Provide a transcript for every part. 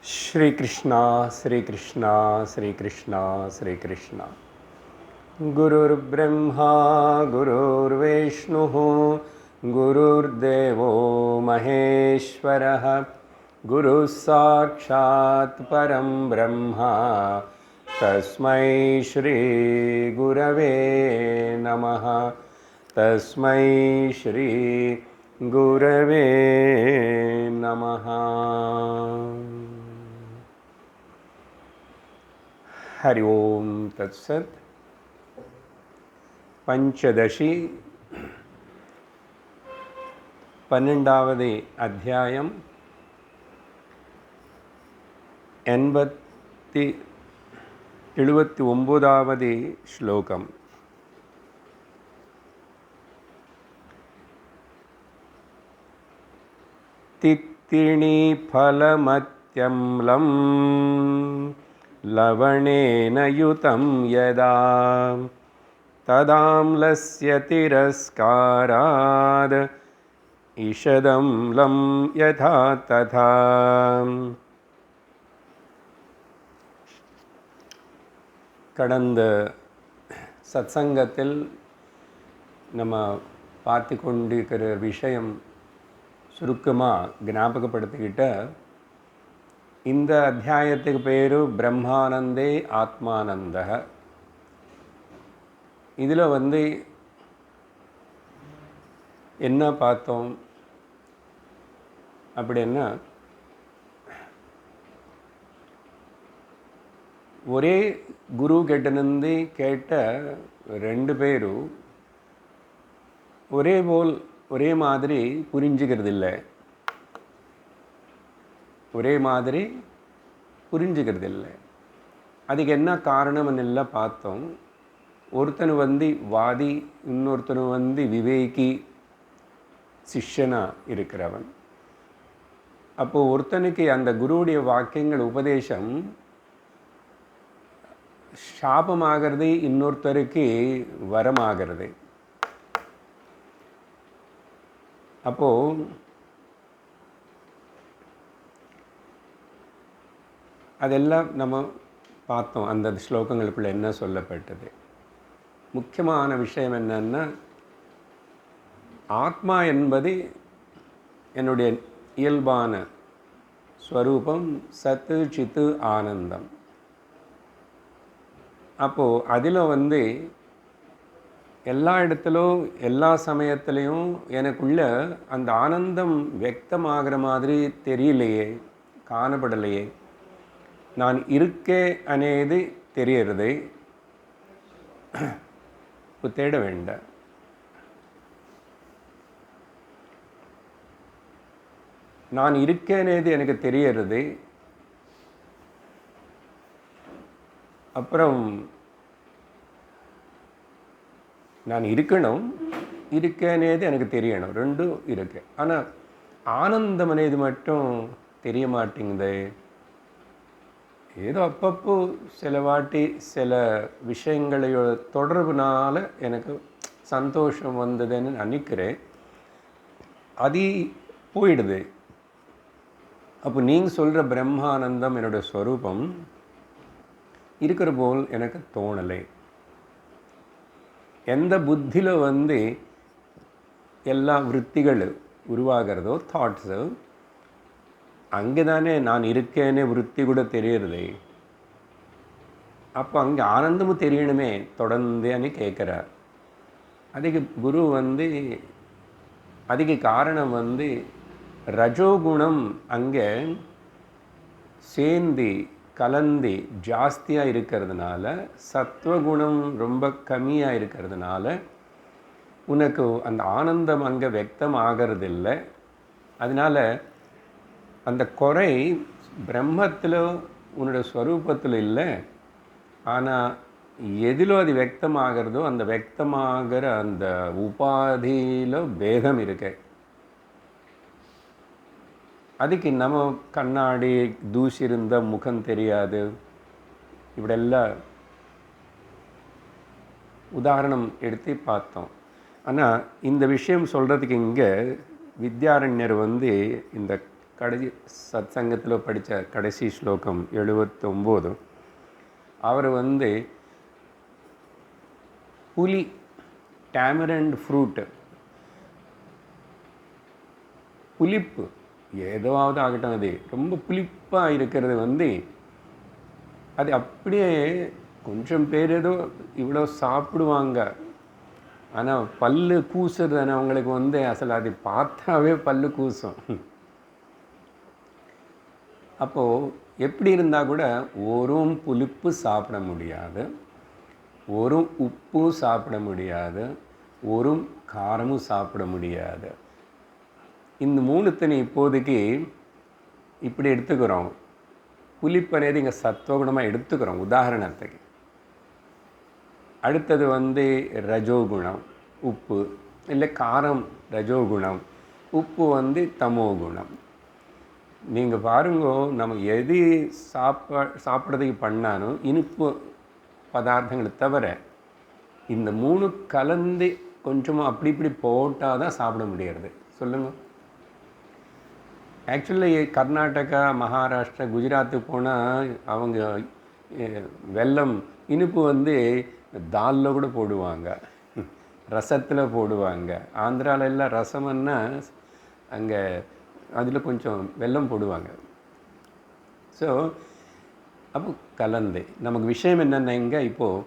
श्री कृष्णा श्री कृष्णा श्री कृष्णा श्री कृष्णा। गुरुर्ब्रह्मा गुरुर्विष्णुः गुरुर्देवो महेश्वरः गुरुः साक्षात् परं ब्रह्म तस्मै श्री गुरवे नमः। तस्मै श्री गुरवे नमः। हरि ओम तत्सत। पंचदशी 12வது அத்தியாயம் 79வது ஸ்லோகம். தித்திணி ஃபலமத்யம்லம் लवणेन युतं यदा तदाम्लस्य तिरस्काराद् ईषदं लं यथा तथा. கடந்த சத்சங்கத்தில் நம்ம பார்த்து கொண்டிருக்கிற விஷயம் சுருக்கமாக ஞாபகப்படுத்திக்கிட்ட, இந்த அத்தியாயத்துக்கு பேர் பிரம்மானந்தே ஆத்மானந்த. இதில் என்ன பார்த்தோம் அப்படின்னா, ஒரே குரு கிட்டேருந்து கேட்ட ரெண்டு பேரும் ஒரே மாதிரி புரிஞ்சுக்கிறதில்லை. ஒரே மாதிரி புரிஞ்சுக்கிறதில்லை. அதுக்கு என்ன காரணம்னு எல்லாம் பார்த்தோம். ஒருத்தனு வாதி, இன்னொருத்தனு விவேகி சிஷ்யனாக இருக்கிறவன். அப்போது ஒருத்தனுக்கு அந்த குருவுடைய வாக்கியங்கள் உபதேசம் சாபமாகிறது, இன்னொருத்தருக்கு வரமாகிறது. அப்போது அதெல்லாம் நம்ம பார்த்தோம். அந்த ஸ்லோகங்களுக்குள்ள என்ன சொல்லப்பட்டது. முக்கியமான விஷயம் என்னன்னா, ஆத்மா என்பது என்னுடைய இயல்பான ஸ்வரூபம், சத்து சித்து ஆனந்தம். அப்போது அதில் எல்லா இடத்துலும் எல்லா சமயத்துலேயும் எனக்குள்ள அந்த ஆனந்தம் వ్యక్తமாகிற மாதிரி தெரியலையே, காணப்படலையே. நான் இருக்கே అనేది தெரியறது, தேட வேண்டாம். நான் இருக்கேனேது எனக்கு தெரியறது. அப்புறம் நான் இருக்கணும், இருக்கேனேது எனக்கு தெரியணும், ரெண்டும் இருக்கு. ஆனால் ஆனந்தம் అనేది மட்டும் தெரிய மாட்டேங்குது. ஏதோ அப்பப்போ சில வாட்டி சில விஷயங்களையோ தொடர்புனால எனக்கு சந்தோஷம் வந்ததுன்னு நினைக்கிறேன், அது போயிடுது. அப்போ நீங்கள் சொல்கிற பிரம்மானந்தம் என்னோடய ஸ்வரூபம் இருக்கிற போல் எனக்கு தோணலை. எந்த புத்தியில் எல்லா விற்த்திகள் உருவாகிறதோ, தாட்ஸு, அங்கே தானே நான் இருக்கேனே விற்பி கூட தெரியறது. அப்போ அங்கே ஆனந்தமும் தெரியணுமே தொடர்ந்தேன்னு கேட்குறார். அதுக்கு குரு அதுக்கு காரணம் ரஜோகுணம் அங்கே சேர்ந்து கலந்து ஜாஸ்தியாக இருக்கிறதுனால, சத்வகுணம் ரொம்ப கம்மியாக இருக்கிறதுனால உனக்கு அந்த ஆனந்தம் அங்கே व्यक्तம் ஆகிறதில்லை. அதனால் அந்த குறை பிரம்மத்தில் உன்னோட ஸ்வரூபத்தில் இல்லை. ஆனால் எதிலோ அது व्यक्तமாகிறதோ அந்த व्यक्तமாகிற அந்த உபாதியில் பேதம் இருக்கு. அதுக்கு நம்ம கண்ணாடி தூசி இருந்த முகம் தெரியாது, இப்படியெல்லாம் உதாரணம் எடுத்து பார்த்தோம். ஆனால் இந்த விஷயம் சொல்கிறதுக்கு இங்கே வித்யாரண்யர் இந்த கடைசி சத் சங்கத்தில் படித்த கடைசி ஸ்லோகம் 79. அவர் புலி டேமரண்ட் ஃப்ரூட்டு புளிப்பு ஏதாவது ஆகட்டும், அது ரொம்ப புளிப்பாக இருக்கிறது அது அப்படியே கொஞ்சம் பேர் ஏதோ இவ்வளோ சாப்பிடுவாங்க. ஆனால் பல்லு கூசுறது தானே அவங்களுக்கு அசல் அது பார்த்தாவே பல்லு கூசும். அப்போது எப்படி இருந்தால் கூட ஒரு புளிப்பு சாப்பிட முடியாது, ஒரு உப்பு சாப்பிட முடியாது, ஒரு காரமும் சாப்பிட முடியாது. இந்த மூணுத்தனை இப்போதைக்கு இப்படி எடுத்துக்கிறோம். புளிப்பு అనేది இங்கே சத்வகுணமாக எடுத்துக்கிறோம் உதாரணத்துக்கு. அடுத்தது ரஜோகுணம் உப்பு, இல்லை காரம் ரஜோகுணம், உப்பு தமோகுணம். நீங்கள் பாருங்க, நம்ம எது சாப்பிட்றதுக்கு பண்ணாலும் இனிப்பு பதார்த்தங்களை தவிர இந்த மூணு கலந்து கொஞ்சமாக அப்படி இப்படி போட்டால் தான் சாப்பிட முடியாது. சொல்லுங்கள். ஆக்சுவலி கர்நாடகா, மகாராஷ்டிரா, குஜராத்துக்கு போனால் அவங்க வெல்லம் இனிப்பு தாலில் கூட போடுவாங்க, ரசத்தில் போடுவாங்க. ஆந்திராவில் எல்லாம் ரசம்னா அங்கே அதில் கொஞ்சம் வெல்லம் போடுவாங்க. ஸோ அப்போ கலந்து நமக்கு விஷயம் என்னென்ன, இங்கே இப்போது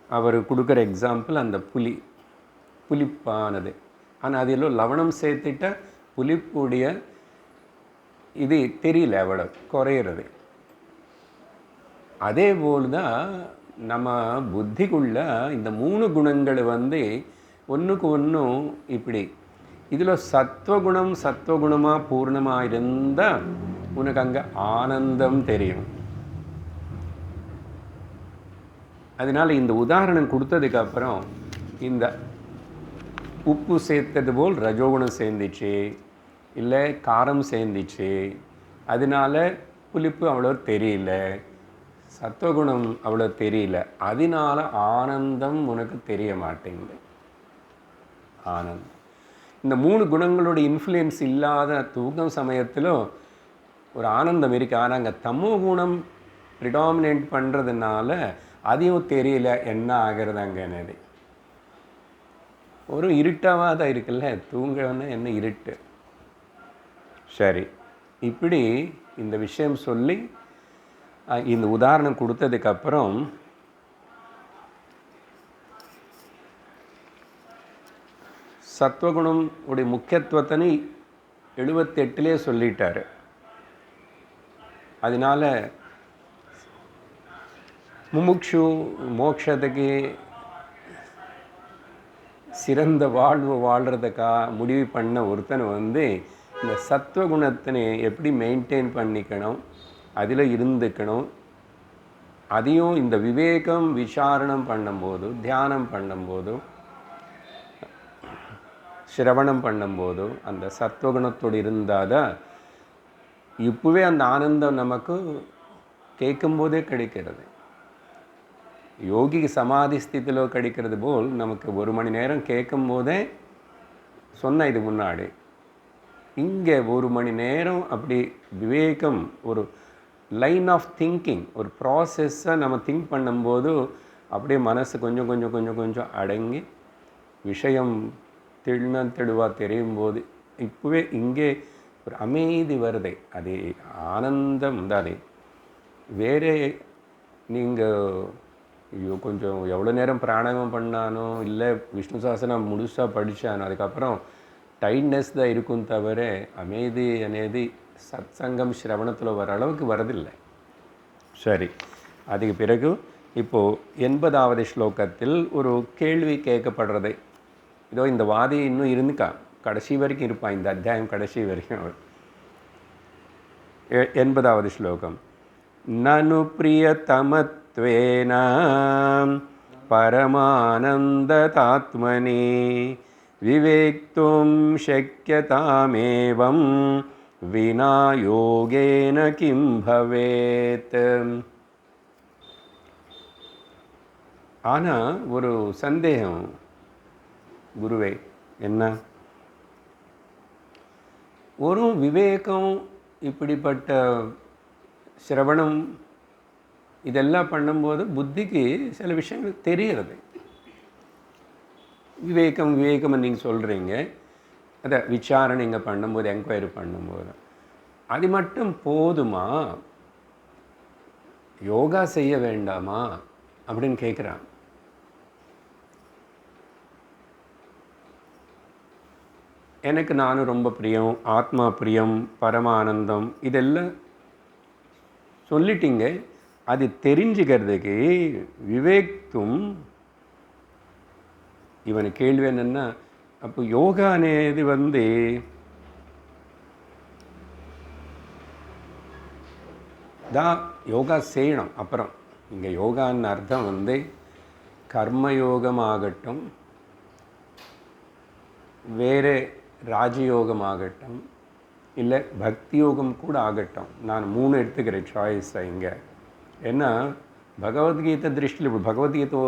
அவர் கொடுக்குற எக்ஸாம்பிள் அந்த புளிப்பானது. ஆனால் அதில் லவணம் சேர்த்துட்ட புளிப்புடைய இது தெரியல, அவ்வளோ குறையிறது. அதே போல் தான் நம்ம புத்திக்குள்ள இந்த மூணு குணங்கள் ஒன்றுக்கு ஒன்றும் இப்படி இதில் சத்வகுணமாக பூர்ணமாக இருந்தால் உனக்கு அங்கே ஆனந்தம் தெரியும். அதனால் இந்த உதாரணம் கொடுத்ததுக்கப்புறம் இந்த உப்பு சேர்த்தது போல் ரஜோகுணம் சேர்ந்துச்சு, இல்லை காரம் சேர்ந்துச்சு, அதனால புளிப்பு அவ்வளோ தெரியல, சத்வகுணம் அவ்வளோ தெரியல, அதனால ஆனந்தம் உனக்கு தெரிய மாட்டேங்குது. ஆனந்தம் இந்த மூணு குணங்களோட இன்ஃப்ளூயன்ஸ் இல்லாத தூக்கம் சமயத்தில் ஒரு ஆனந்தம் இருக்குது. ஆனால் அங்கே தமோ குணம் ப்ரிடாமினேட் பண்ணுறதுனால அதையும் தெரியல என்ன ஆகிறது அங்கேனது. ஒரு இருட்டாக தான் இருக்குல்ல, தூங்கன்னு என்ன இருட்டு. சரி, இப்படி இந்த விஷயம் சொல்லி இந்த உதாரணம் கொடுத்ததுக்கப்புறம் சத்வகுணம் உடைய முக்கியத்துவத்தை 78லே சொல்லிட்டார். அதனால முமுக்ஷு மோட்சத்துக்கு சிறந்த வாழ்வு வாழ்கிறதுக்காக முடிவு பண்ண ஒருத்தன் இந்த சத்வகுணத்தினை எப்படி மெயின்டைன் பண்ணிக்கணும், அதில் இருந்துக்கணும். அதையும் இந்த விவேகம் விசாரணம் பண்ணும்போது, தியானம் பண்ணும்போது, சிரவணம் பண்ணும்போது அந்த சத்வகுணத்தோடு இருந்தால் தான் இப்போவே அந்த ஆனந்தம் நமக்கு கேட்கும்போதே கிடைக்கிறது. யோகிக்கு சமாதி ஸ்திதியில் கிடைக்கிறது போல் நமக்கு 1 மணி நேரம் கேட்கும்போதே சொன்ன இது முன்னாடி, இங்கே 1 மணி நேரம் அப்படி விவேகம், ஒரு லைன் ஆஃப் திங்கிங், ஒரு ப்ராசஸ்ஸை நம்ம திங்க் பண்ணும்போது அப்படியே மனசு கொஞ்சம் கொஞ்சம் கொஞ்சம் கொஞ்சம் அடங்கி விஷயம் தெளிவாக தெரியும் போது இப்போவே இங்கே ஒரு அமைதி வருது. அது ஆனந்தம் தானே. வேறு நீங்கள் கொஞ்சம் எவ்வளோ நேரம் பிராணாயாமம் பண்ணானோ, இல்லை விஷ்ணு சாஸ்திரம் முழுசாக படித்தானோ, அதுக்கப்புறம் டைட்னஸ் தான் இருக்கும் தவிர அமைதி అనేది சத் சங்கம் சிரவணத்தில் வர அளவுக்கு வரதில்லை. சரி, அதுக்கு பிறகு இப்போது 80வது ஸ்லோகத்தில் ஒரு கேள்வி கேட்கப்படுறது. இதோ இந்த வாதி இன்னும் இருந்துக்கா, கடைசி வரைக்கும் இருப்பான், இந்த அத்தியாயம் கடைசி வரைக்கும். 80வது ஸ்லோகம். நனு பிரியதமத்வேன பரமானந்ததாத்மனி விவேக்தும் சக்யதாமேவம் வினா யோகேன கிம் பவேத். ஆனால் ஒரு சந்தேகம் குருவே, என்ன? ஒரு விவேகம் இப்படிப்பட்ட சிரவணம் இதெல்லாம் பண்ணும்போது புத்திக்கு சில விஷயங்கள் தெரிகிறது. விவேகம் விவேகம்னு நீங்கள் சொல்கிறீங்க, அதை விசாரணை நீங்கள் பண்ணும்போது, என்கொயரி பண்ணும்போது அது மட்டும் போதுமா, யோகா செய்ய வேண்டாமா அப்படின்னு கேட்குறான். எனக்கு நானும் ரொம்ப பிரியம், ஆத்மா பிரியம், பரமானந்தம் இதெல்லாம் சொல்லிட்டீங்க. அது தெரிஞ்சுக்கிறதுக்கு விவேக்தும் இவன் கேள்வி என்னென்னா, அப்போ யோகா అనేది தான் யோகா செய்யணும். அப்புறம் இங்கே யோகான்னு அர்த்தம் கர்மயோகமாகட்டும், வேறு ராஜயோகமாகட்டும், இல்லை பக்தி யோகம் கூட ஆகட்டும். நான் 3 எடுத்துக்கிறேன் சாய்ஸை இங்கே. ஏன்னா பகவத்கீதை திருஷ்டியில் இப்படி பகவத்கீதை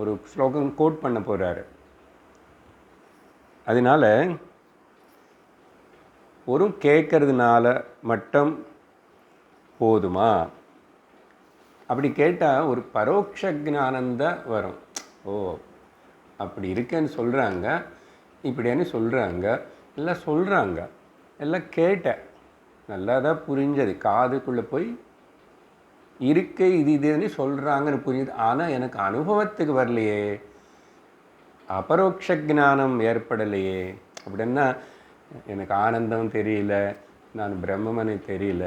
ஒரு ஸ்லோகம் கோட் பண்ண போகிறாரு. அதனால் ஒரு கேட்கறதுனால மட்டும் போதுமா? அப்படி கேட்டால் ஒரு பரோட்ச ஞானந்தான் வரும். ஓ அப்படி இருக்கேன்னு சொல்கிறாங்க, இப்படின்னு சொல்கிறாங்க, எல்லாம் சொல்கிறாங்க, எல்லாம் கேட்டேன், நல்லா தான் புரிஞ்சது, காதுக்குள்ளே போய் இருக்கை இதுன்னு சொல்கிறாங்கன்னு புரியுது. ஆனால் எனக்கு அனுபவத்துக்கு வரலையே, அபரோக்ஷ ஞானம் ஏற்படலையே. அப்படின்னா எனக்கு ஆனந்தம் தெரியல, நான் பிரம்மன்னு தெரியல.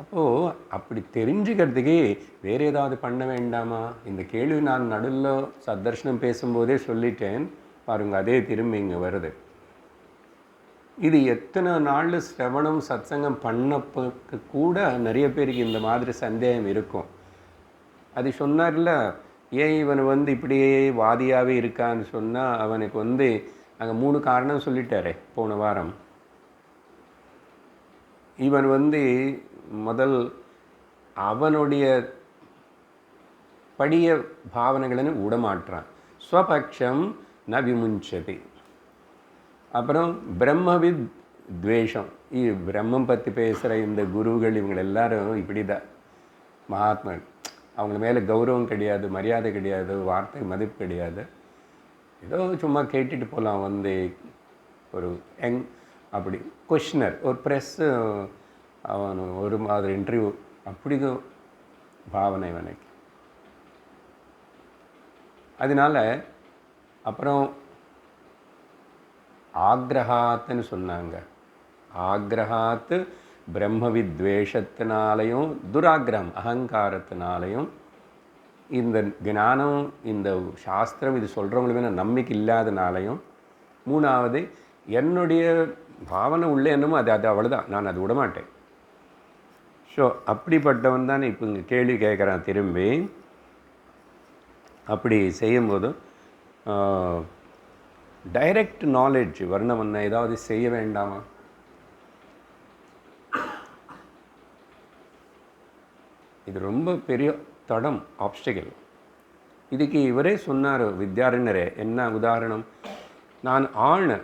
அப்போது அப்படி தெரிஞ்சுக்கிறதுக்கே வேறு ஏதாவது பண்ண வேண்டாமா? இந்த கேள்வி நான் நடுவில் சத்தர்ஷனம் பேசும்போதே சொல்லிட்டேன் பாருங்கள், அதே திரும்பி இங்கே வருது. இது எத்தனை நாள் சிரவணம் சத்சங்கம் பண்ணப்போ கூட நிறைய பேருக்கு இந்த மாதிரி சந்தேகம் இருக்கும். அது சொன்னார்ல, ஏன் இவன் இப்படியே வாதியாகவே இருக்கான்னு சொன்னால், அவனுக்கு அங்கே 3 காரணம் சொல்லிட்டாரே போன வாரம். இவன் முதல் அவனுடைய படிய பாவனைಗಳನ್ನು விடமாட்டான். ஸ்வபக்ஷம் ந விமுஞ்சதி. அப்புறம் பிரம்மவித் துவேஷம். பிரம்மம் பற்றி பேசுகிற இந்த குருகள் இவங்க எல்லாரும் இப்படி தான் மகாத்மா. அவங்க மேலே கௌரவம் கிடையாது, மரியாதை கிடையாது, வார்த்தை மதிப்பு கிடையாது. ஏதோ சும்மா கேட்டுட்டு போகலாம். ஒரு அப்படி கொஷினர், ஒரு ப்ரெஸ்ஸு, அவன் ஒரு மாதிரி இன்டர்வியூ, அப்படி பாவனை எனக்கு. அதனால் அப்புறம் ஆக்ரஹாத்துன்னு சொன்னாங்க. ஆக்ரஹாத்து பிரம்மவித்வேஷத்தினாலையும், துராகிரகம் அகங்காரத்தினாலையும், இந்த ஞானம் இந்த சாஸ்திரம் இது சொல்கிறவங்களுக்கு நம்பிக்கை இல்லாதனாலையும், 3வது என்னுடைய பாவனை உள்ளே என்னமோ அது அவ்வளோதான், நான் அது விடமாட்டேன். ஸோ அப்படிப்பட்டவன் தான் இப்போ இங்கே கேள்வி கேட்குறான் திரும்பி. அப்படி செய்யும்போது டைரக்ட் நாலேஜ் வரணும்னா ஏதாவது செய்ய வேண்டாமா? இது ரொம்ப பெரிய தடம், ஆப்ஸ்டிக்கல். இதுக்கு இவரே சொன்னார், வித்யாரண்யரே. என்ன உதாரணம்? நான் ஆண்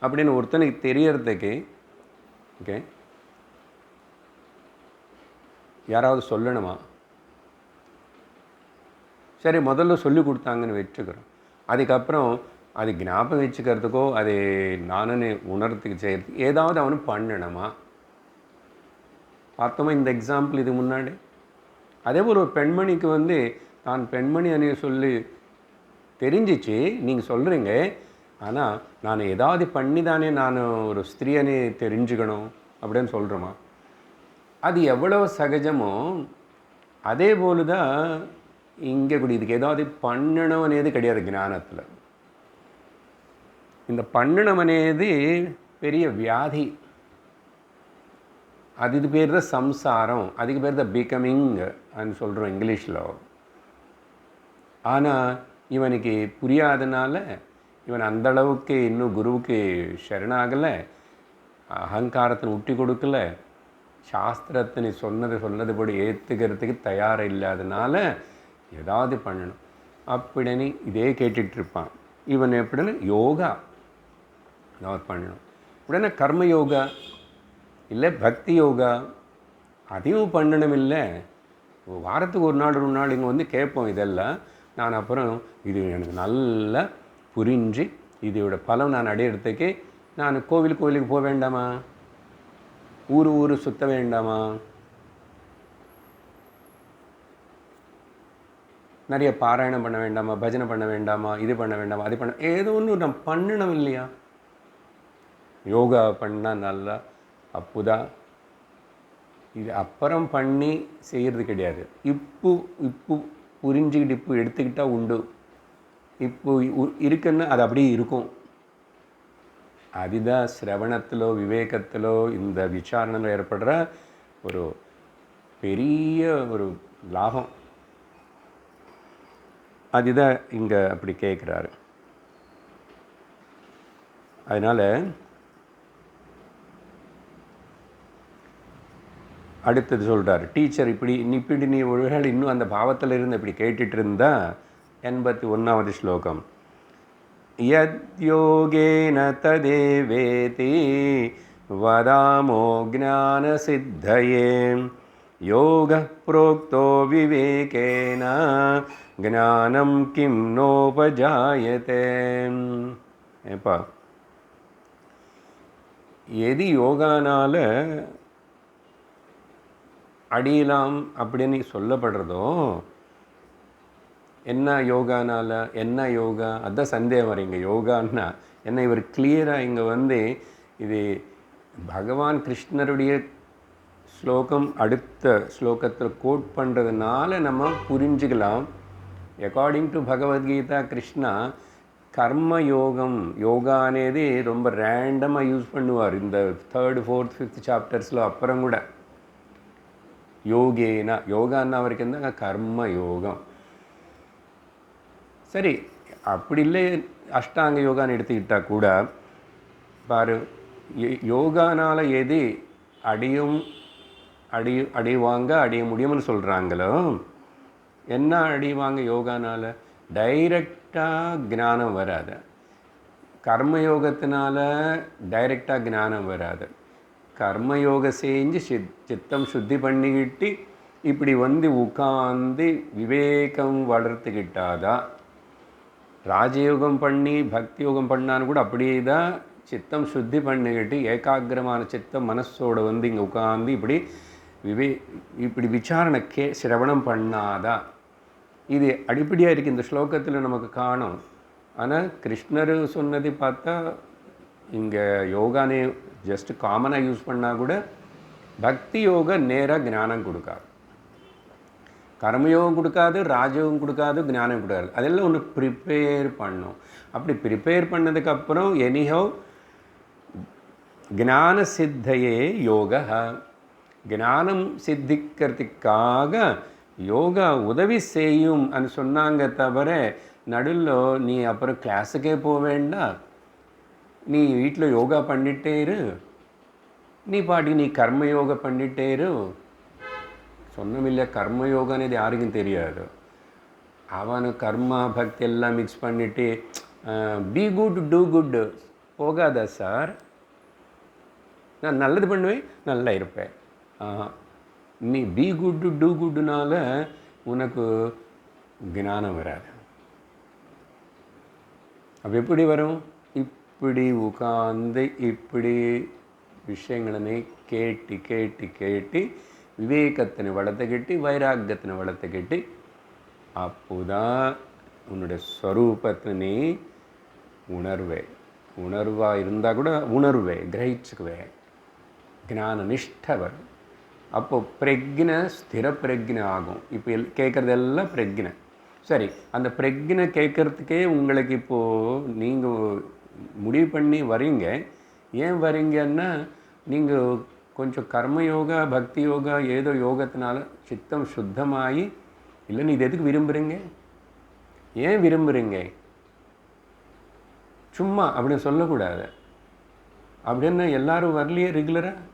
அப்படின்னு ஒருத்தனுக்கு தெரியறதுக்கு ஓகே யாராவது சொல்லணுமா? சரி, முதல்ல சொல்லி கொடுத்தாங்கன்னு வச்சுக்கிறோம். அதுக்கப்புறம் அது ஞாபகம் வச்சுக்கிறதுக்கோ அது நானுன்னு உணர்றதுக்கு செய்கிறதுக்கு ஏதாவது அவனு பண்ணணுமா? பார்த்தோமா இந்த எக்ஸாம்பிள் இது முன்னாடி. அதே போல் ஒரு பெண்மணிக்கு தான் பெண்மணி அணி சொல்லி தெரிஞ்சிச்சு, நீங்கள் சொல்கிறீங்க, ஆனால் நான் ஏதாவது பண்ணி தானே நான் ஒரு ஸ்திரீ அணி தெரிஞ்சுக்கணும் அப்படின்னு சொல்கிறோமா? அது எவ்வளோ சகஜமோ அதே போல் தான் இங்கே கூட இதுக்கு ஏதாவது பண்ணணும் అనేది கிடையாது ஞானத்தில். இந்த பண்ணணும் అనేది பெரிய வியாதி. அது பேர் தான் சம்சாரம், அதுக்கு பேர் தான் பிகமிங் అని சொல்கிறோம் இங்கிலீஷில். ஆனால் இவனுக்கு புரியாதனால இவன் அந்தளவுக்கு இன்னும் குருவுக்கு சரணாகலை, அகங்காரத்தை விட்டு கொடுக்கல, சாஸ்திரத்தை நீ சொன்னதுபடி ஏற்றுக்கிறதுக்கு தயாராக இல்லாதனால ஏதாவது பண்ணணும் அப்படின்னு இதே கேட்டுட்ருப்பான். இவன் எப்படின்னு யோகா ஏதாவது பண்ணணும். உடனே கர்மயோகா இல்லை பக்தி யோகா அதையும் பண்ணணும் இல்லை. வாரத்துக்கு ஒரு நாள் 2 நாள் இங்கே வந்து கேட்போம் இதெல்லாம். நான் அப்புறம் இது எனக்கு நல்லா புரிஞ்சு இதோட பலம் நான் அடையிறதுக்கே நான் கோவிலுக்கு போக வேண்டாமா, ஊர் சுற்ற வேண்டாமா, நிறைய பாராயணம் பண்ண வேண்டாமா, பஜனை பண்ண வேண்டாமா, இது பண்ண வேண்டாமா, அது பண்ண ஏதோ ஒன்று நம்ம பண்ணணும் இல்லையா? யோகா பண்ணால் நல்லா அப்புதான். இது அப்புறம் பண்ணி செய்கிறது கிடையாது. இப்போ புரிஞ்சுக்கிட்டு இப்போ எடுத்துக்கிட்டால் உண்டு. இப்போ இருக்குன்னா அது அப்படியே இருக்கும். அதுதான் சிரவணத்திலோ விவேகத்திலோ இந்த விசாரணையில் ஏற்படுற ஒரு பெரிய ஒரு லாபம். அதுதான் இங்கே அப்படி கேட்குறாரு. அதனால் அடுத்தது சொல்கிறார், டீச்சர் இப்படி நீ ஒருவேளை இன்னும் அந்த பாவத்தில் இருந்து இப்படி கேட்டுட்டு இருந்தா 81வது ஸ்லோகம். யத்யோகேன ததேவேதி வதாமோ ஞானசித்தயே யோக புரோக்தோ விவேகேன ஞானம் கிம் நோபஜாயதே. ஏப்பா, எது யோகானால் அடியலாம் அப்படின்னு சொல்லப்படுறதோ, என்ன யோகானால என்ன யோகா, அதுதான் சந்தேகம் வரீங்க. யோகான்னா என்ன? இவர் கிளியராக இங்கே வந்து இது பகவான் கிருஷ்ணருடைய ஸ்லோகம் அடுத்த ஸ்லோகத்தில் கோட் பண்ணுறதுனால நம்ம புரிஞ்சுக்கலாம். அக்கார்டிங் டு பகவத்கீதா கிருஷ்ணா கர்ம யோகா అనేది ரொம்ப ரேண்டமாக யூஸ் பண்ணுவார் இந்த 3rd 4th 5th சாப்டர்ஸில். அப்புறம் கூட யோகான்னா அவருக்கு இருந்தாங்க கர்ம யோகம். சரி, அப்படி இல்லை அஷ்டாங்க யோகான்னு எடுத்துக்கிட்டால் கூட பாரு, யோகானால் எது அடைய முடியும்னு சொல்கிறாங்களோ, என்ன அடைவாங்க யோகானால்? டைரெக்டாக ஞானம் வராது. கர்மயோகத்தினால டைரெக்டாக ஞானம் வராது. கர்மயோகம் செஞ்சு சித்தம் சுத்தி பண்ணிக்கிட்டு இப்படி வந்து உட்காந்து விவேகம் வளர்த்துக்கிட்டாதான். ராஜயோகம் பண்ணி பக்தி யோகம் பண்ணான்னு கூட அப்படியே தான் சித்தம் சுத்தி பண்ணிக்கிட்டு ஏகாகிரமான சித்தம் மனசோட வந்து இங்கே உட்காந்து இப்படி விசாரணை சிரவணம் பண்ணாதான். இது அடிப்படையாக இருக்குது இந்த ஸ்லோகத்தில் நமக்கு காணும். ஆனால் கிருஷ்ணர் சொன்னதை பார்த்தா இங்கே யோகானே ஜஸ்ட் காமனாக யூஸ் பண்ணால் கூட பக்தி யோகம் நேராக ஞானம் கொடுக்காது, கர்மயோகம் கொடுக்காது, ராஜயோகம் கொடுக்காது, ஞானம் கொடுக்காது. அதெல்லாம் ஒன்று ப்ரிப்பேர் பண்ணும். அப்படி ப்ரிப்பேர் பண்ணதுக்கப்புறம் எனிஹவ் ஞான சித்தையே யோகா, ஞானம் சித்திக்கிறதுக்காக யோகா உதவி செய்யும் అని சொன்னாங்க. தவிர நடுவில் நீ அப்புறம் கிளாஸுக்கே போக வேண்டாம், நீ வீட்டில் யோகா பண்ணிட்டே இரு, நீ பாட்டுக்கு நீ கர்மயோகா பண்ணிட்டே இரு சொன்னமில்லை. கர்மயோகா అనేది யாருக்கும் தெரியாது. அவனு கர்மா பக்தி எல்லாம் மிக்ஸ் பண்ணிட்டு பி குட் டூ குட் போகாதா சார்? நான் நல்லது பண்ணுவேன், நல்லா இருப்பேன். நீ பி குட் டூ குட்னால உனக்கு ஞானம் வராது. அப்போ எப்படி வரும்? இப்படி உட்கார்ந்து இப்படி விஷயங்களை கேட்டு கேட்டு கேட்டு விவேகத்தினை வளர்த்துக்கிட்டு வைராக்கியத்தினை வளர்த்துக்கிட்டு அப்போதான் உன்னுடைய ஸ்வரூபத்தினை உணர்வாக இருந்தால் கூட கிரகிச்சுக்குவேன், ஞான நிஷ்டை வரும். அப்போது பிரக்ஞை ஸ்திர பிரக்ஞை ஆகும். இப்போ கேட்குறதெல்லாம் பிரக்ஞை. சரி, அந்த பிரக்ஞை கேட்குறதுக்கே உங்களுக்கு இப்போது நீங்கள் முடிவு பண்ணி வரீங்க. ஏன் வரீங்கன்னா நீங்கள் கொஞ்சம் கர்மயோகா பக்தி யோகா ஏதோ யோகத்தினால சித்தம் சுத்தமாகி இல்லைன்னு இது எதுக்கு விரும்புகிறீங்க? ஏன் விரும்புகிறீங்க? சும்மா அப்படின்னு சொல்லக்கூடாது. அப்படின்னா எல்லாரும் வரலையே ரெகுலராக.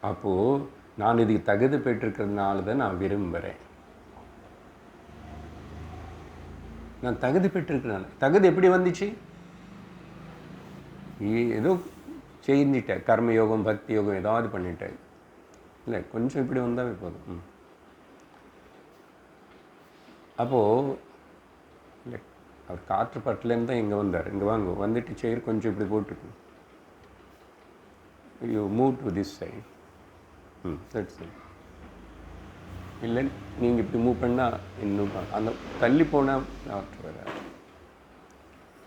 அப்போது நான் இதுக்கு தகுதி பெற்றிருக்கிறதுனால தான் நான் விரும்புகிறேன். நான் தகுதி பெற்றிருக்கிறனால. தகுதி எப்படி வந்துச்சு? ஏதோ செஞ்சிட்டேன், கர்மயோகம் பக்தி யோகம் ஏதாவது பண்ணிட்டேன். இல்லை, கொஞ்சம் இப்படி வந்தாவே போதும். அப்போது இல்லை, அவர் காற்று பட்டிலேருந்து தான் இங்கே வந்தார். இங்கே வாங்க, வந்துட்டு செயிர் கொஞ்சம் இப்படி போட்டுக்கு. You move to this side. That's it. இல்லை, நீங்கள் இப்படி மூவ் பண்ணால் இன்னும் அந்த தள்ளி போனால் காற்று வராது.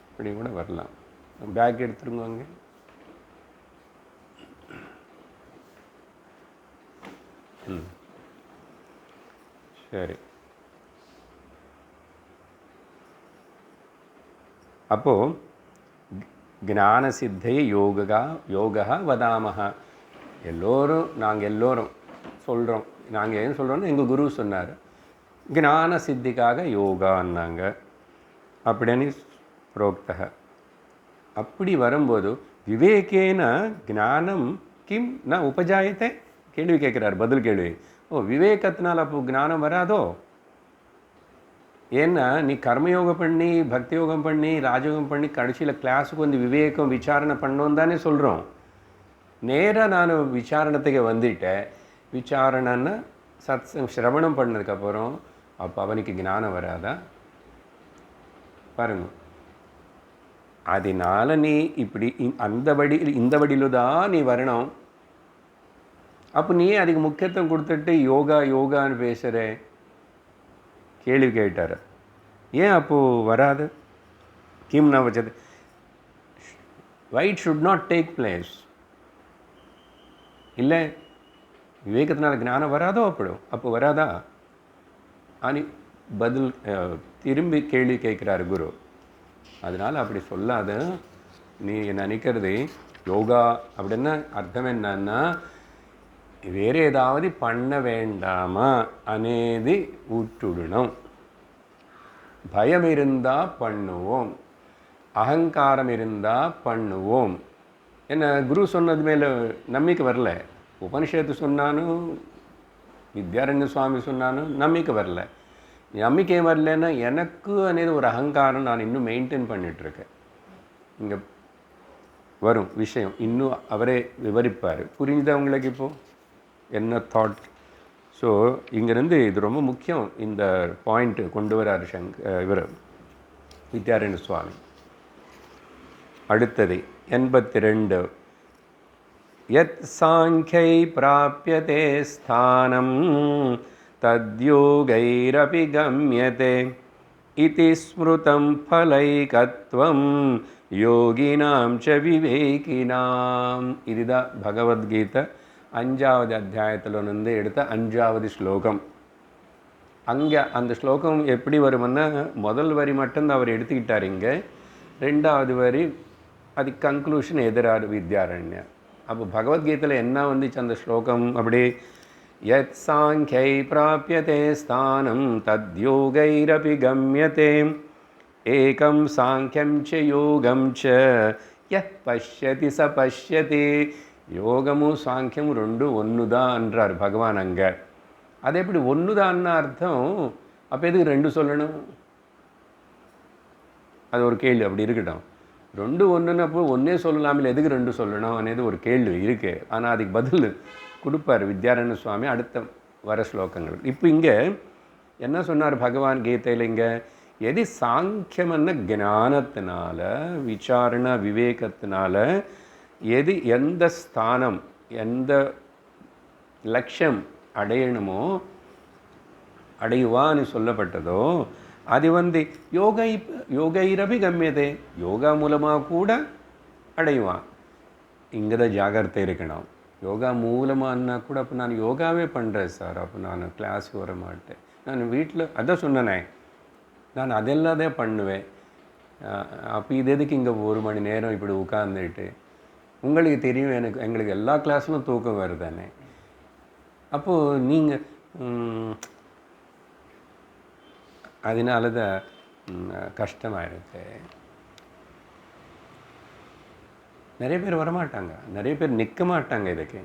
இப்படி கூட வரலாம். பேக் எடுத்துருங்க அங்கே. சரி. அப்போது ஞான சித்தை யோகா வதாமஹ. நாங்கள் எல்லோரும் சொல்கிறோம். நாங்கள் ஏன் சொல்கிறோன்னா எங்கள் குரு சொன்னார், ஞான சித்திக்காக யோகான்னாங்க அப்படின்னு புரோக்தக. அப்படி வரும்போது விவேகேன ஞானம் கிம் ந உபஜாயத்தை கேள்வி கேட்குறாரு, பதில் கேள்வி. விவேகத்தினால் அப்போ ஞானம் வராதோ? ஏன்னா நீ கர்மயோகம் பண்ணி பக்தி யோகம் பண்ணி ராஜயோகம் பண்ணி கடைசியில் கிளாஸுக்கு வந்து விவேகம் விசாரணை பண்ணோன்னு தானே சொல்கிறோம். நேராக நான் விசாரணத்துக்கு வந்துட்டேன். விசாரணைன்னா சிரவணம் பண்ணதுக்கப்புறம் அப்போ அவனுக்கு ஞானம் வராதா? பாருங்க. அதனால நீ இப்படி இந்த வழியில் தான் நீ வரணும். அப்போ நீ அதுக்கு முக்கியத்துவம் கொடுத்துட்டு யோகான்னு பேசுகிற கேள்வி கேட்டார். ஏன் அப்போது வராது? கிம் நான் வச்சது why it should not take place. இல்லை, விவேகத்தினால ஞானம் வராதோ? அப்போ வராதா? அனி பதில் திரும்பி கேள்வி கேட்குறாரு குரு. அதனால் அப்படி சொல்லாத. நீ நினைக்கிறது யோகா அப்படின்னா அர்த்தம் என்னன்னா வேறு ஏதாவது பண்ண வேண்டாமா అనేది விட்டுடணும். பயம் இருந்தால் பண்ணுவோம், அகங்காரம் இருந்தால் பண்ணுவோம். என்ன குரு சொன்னது மேலே நம்பிக்கை வரல. உபனிஷத்து சொன்னாலும் வித்யாரண்ய சுவாமி சொன்னாலும் நம்பிக்கை வரல. நம்பிக்கை வரலன்னா எனக்கு అనేది ஒரு அகங்காரம் நான் இன்னும் மெயின்டைன் பண்ணிகிட்ருக்கேன். இங்கே வரும் விஷயம் இன்னும் அவரே விவரிப்பார். புரிஞ்சுதா உங்களுக்கு இப்போது என்ன தாட்? ஸோ இங்கேருந்து இது ரொம்ப முக்கியம். இந்த பாயிண்ட்டு கொண்டு வரார் இவர் வித்யாரண்ய சுவாமி. அடுத்தது 82. யத் சாங்க்யை பிராப்யதே ஸ்தானம் தத்யோகைரபி கம்யதே இதி ஸ்மிருதம் ஃபலைகத்வம் யோகினாம் ச விவேகினாம். இதுதான் பகவத்கீதை 5வது அத்தியாயத்திலிருந்து எடுத்த 5வது ஸ்லோகம். அங்கே அந்த ஸ்லோகம் எப்படி வரும்னா முதல் வரி மட்டும்தான் அவர் எடுத்துக்கிட்டார். இங்கே 2வது வரி அது கன்க்ளூஷன் எதிராரு வித்யாரண்யர். அப்போ பகவத்கீதையில் என்ன வந்துச்சு அந்த ஸ்லோகம்? அப்படி யத் சாங்க்யை பிராப்யதே ஸ்தானம் தத்யோகைரபி கம்யதே ஏகம் சாங்க்யம் ச யோகம் ச யத் பஷ்யதி ச பஷ்யதி. யோகமும் சாங்கியமும் ரெண்டும் ஒன்று தான் என்றார் பகவான். அங்கே அது எப்படி ஒன்று தான்னா அர்த்தம்? அப்போ எதுக்கு 2 சொல்லணும்? அது ஒரு கேள்வி. அப்படி இருக்கட்டும். 2 ஒன்றுன்னப்போ ஒன்றே சொல்லலாமல் எதுக்கு 2 சொல்லணும் అనేది ஒரு கேள்வி இருக்குது. ஆனால் அதுக்கு பதில் கொடுப்பார் வித்யாரண்ய சுவாமி அடுத்த வர ஸ்லோகங்கள். இப்போ இங்கே என்ன சொன்னார் பகவான் கீதையில்? இங்கே எது சாங்கியம்னா ஞானத்தினால விசாரணை விவேகத்தினால எந்த ஸ்தானம் எந்த லட்சியம் அடையணுமோ அடையுவான்னு சொல்லப்பட்டதோ அது வந்து யோகைரபி கம்யதே. யோகா மூலமாக கூட அடையுவான். இங்கே தான் ஜாகிரதை இருக்கணும். யோகா மூலமானா கூட அப்போ நான் யோகாவே பண்ணுறேன் சார், அப்போ நான் கிளாஸுக்கு வர மாட்டேன், நான் வீட்டில் அதான் சொன்னேனே நான் அதெல்லாம் தான் பண்ணுவேன். அப்போ இது எதுக்கு இங்கே 1 மணி நேரம் இப்படி உட்கார்ந்துட்டு? உங்களுக்கு தெரியும் எங்களுக்கு எல்லா கிளாஸ்லும் தூக்கம் வருதானே. அப்போது நீங்கள் அதனால தான் கஷ்டமாக இருக்கு. நிறைய பேர் வரமாட்டாங்க, நிறைய பேர் நிற்க மாட்டாங்க. இதுக்கு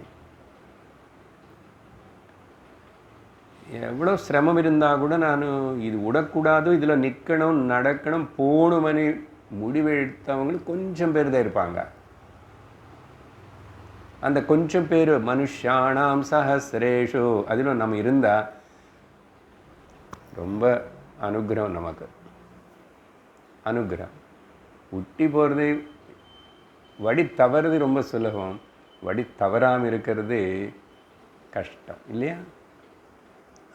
எவ்வளோ சிரமம் இருந்தால் கூட நான் இது விடக்கூடாது, இதில் நிற்கணும் நடக்கணும் போகணுமனு முடிவெடுத்தவங்களுக்கு கொஞ்சம் பேர் தான் இருப்பாங்க. அந்த கொஞ்சம் பேர் மனுஷானாம் சஹஸ்ரேஷு அதிலும் நம்ம இருந்தால் ரொம்ப அனுகிரகம். நமக்கு அனுகிரகம். உட்டி போகிறது வழி தவறுது ரொம்ப சுலபம், வழி தவறாமல் இருக்கிறது கஷ்டம் இல்லையா?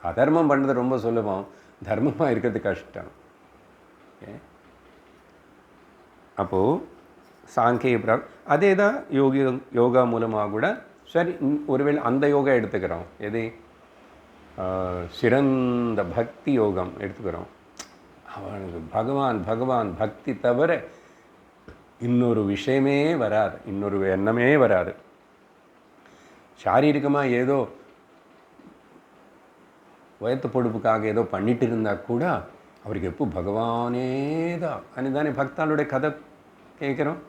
அதர்மம் பண்ணுறது ரொம்ப சுலபம், தர்மமாக இருக்கிறது கஷ்டம். அப்போது சாங்கிய அதே தான் யோகா மூலமாக கூட சரி. ஒருவேளை அந்த யோகா எடுத்துக்கிறோம், எது சிறந்த பக்தி யோகம் எடுத்துக்கிறோம். அவனுக்கு பகவான் பகவான் பக்தி தவிர இன்னொரு விஷயமே வராது, இன்னொரு எண்ணமே வராது. சாரீரிகமாக ஏதோ வயத்து பொடுப்புக்காக ஏதோ பண்ணிட்டு இருந்தால் கூட அவருக்கு எப்போ பகவானே தான் அன்னிதானே பக்தாளுடைய கதை கேட்குறோம்.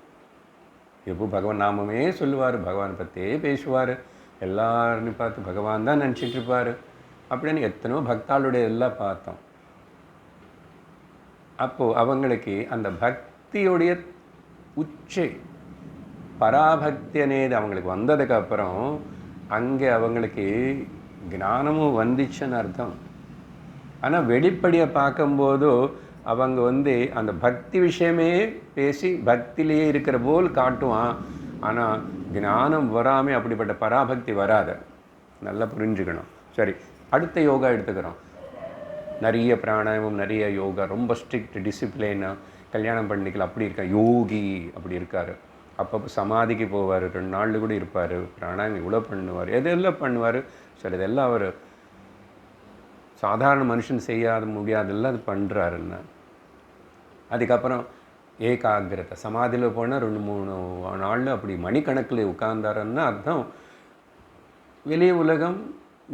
எப்போ பகவான் நாமமே சொல்லுவார், பகவான் பற்றியே பேசுவார், எல்லாரையும் பார்த்து பகவான் தான் நினச்சிட்டு இருப்பார் அப்படின்னு எத்தனையோ பக்தாளுடைய எல்லாம் பார்த்தோம். அப்போது அவங்களுக்கு அந்த பக்தியுடைய உச்சை பராபக்தி అనేది அவங்களுக்கு வந்ததுக்கப்புறம் அங்கே அவங்களுக்கு ஞானமும் வந்துச்சுன்னு அர்த்தம். ஆனால் வெளிப்படையாக பார்க்கும்போது அவங்க அந்த பக்தி விஷயமே பேசி பக்தியிலேயே இருக்கிற போல் காட்டுவான். ஆனால் ஞானம் வராமல் அப்படிப்பட்ட பராபக்தி வராது. நல்லா புரிஞ்சுக்கணும். சரி, அடுத்த யோகா எடுத்துக்கிறோம். நிறைய பிராணாயாமம், நிறைய யோகா, ரொம்ப ஸ்ட்ரிக்ட் டிசிப்ளின். கல்யாணம் பண்ணிக்கல அப்படி இருக்க யோகி அப்படி இருக்கார். அப்பப்போ சமாதிக்கு போவார், 2 நாள் கூட இருப்பார், பிராணாயாமம் இவ்வளோ பண்ணுவார், எதெல்லாம் பண்ணுவார். சரி, இதெல்லாம் அவர் சாதாரண மனுஷன் செய்யாத முடியாதெல்லாம் அது பண்ணுறாருன்னா. அதுக்கப்புறம் ஏகாகிரதை சமாதியில் போனால் 2-3 நாளில் அப்படி மணிக்கணக்கில் உட்கார்ந்தாருன்னா அர்த்தம் வெளியே உலகம்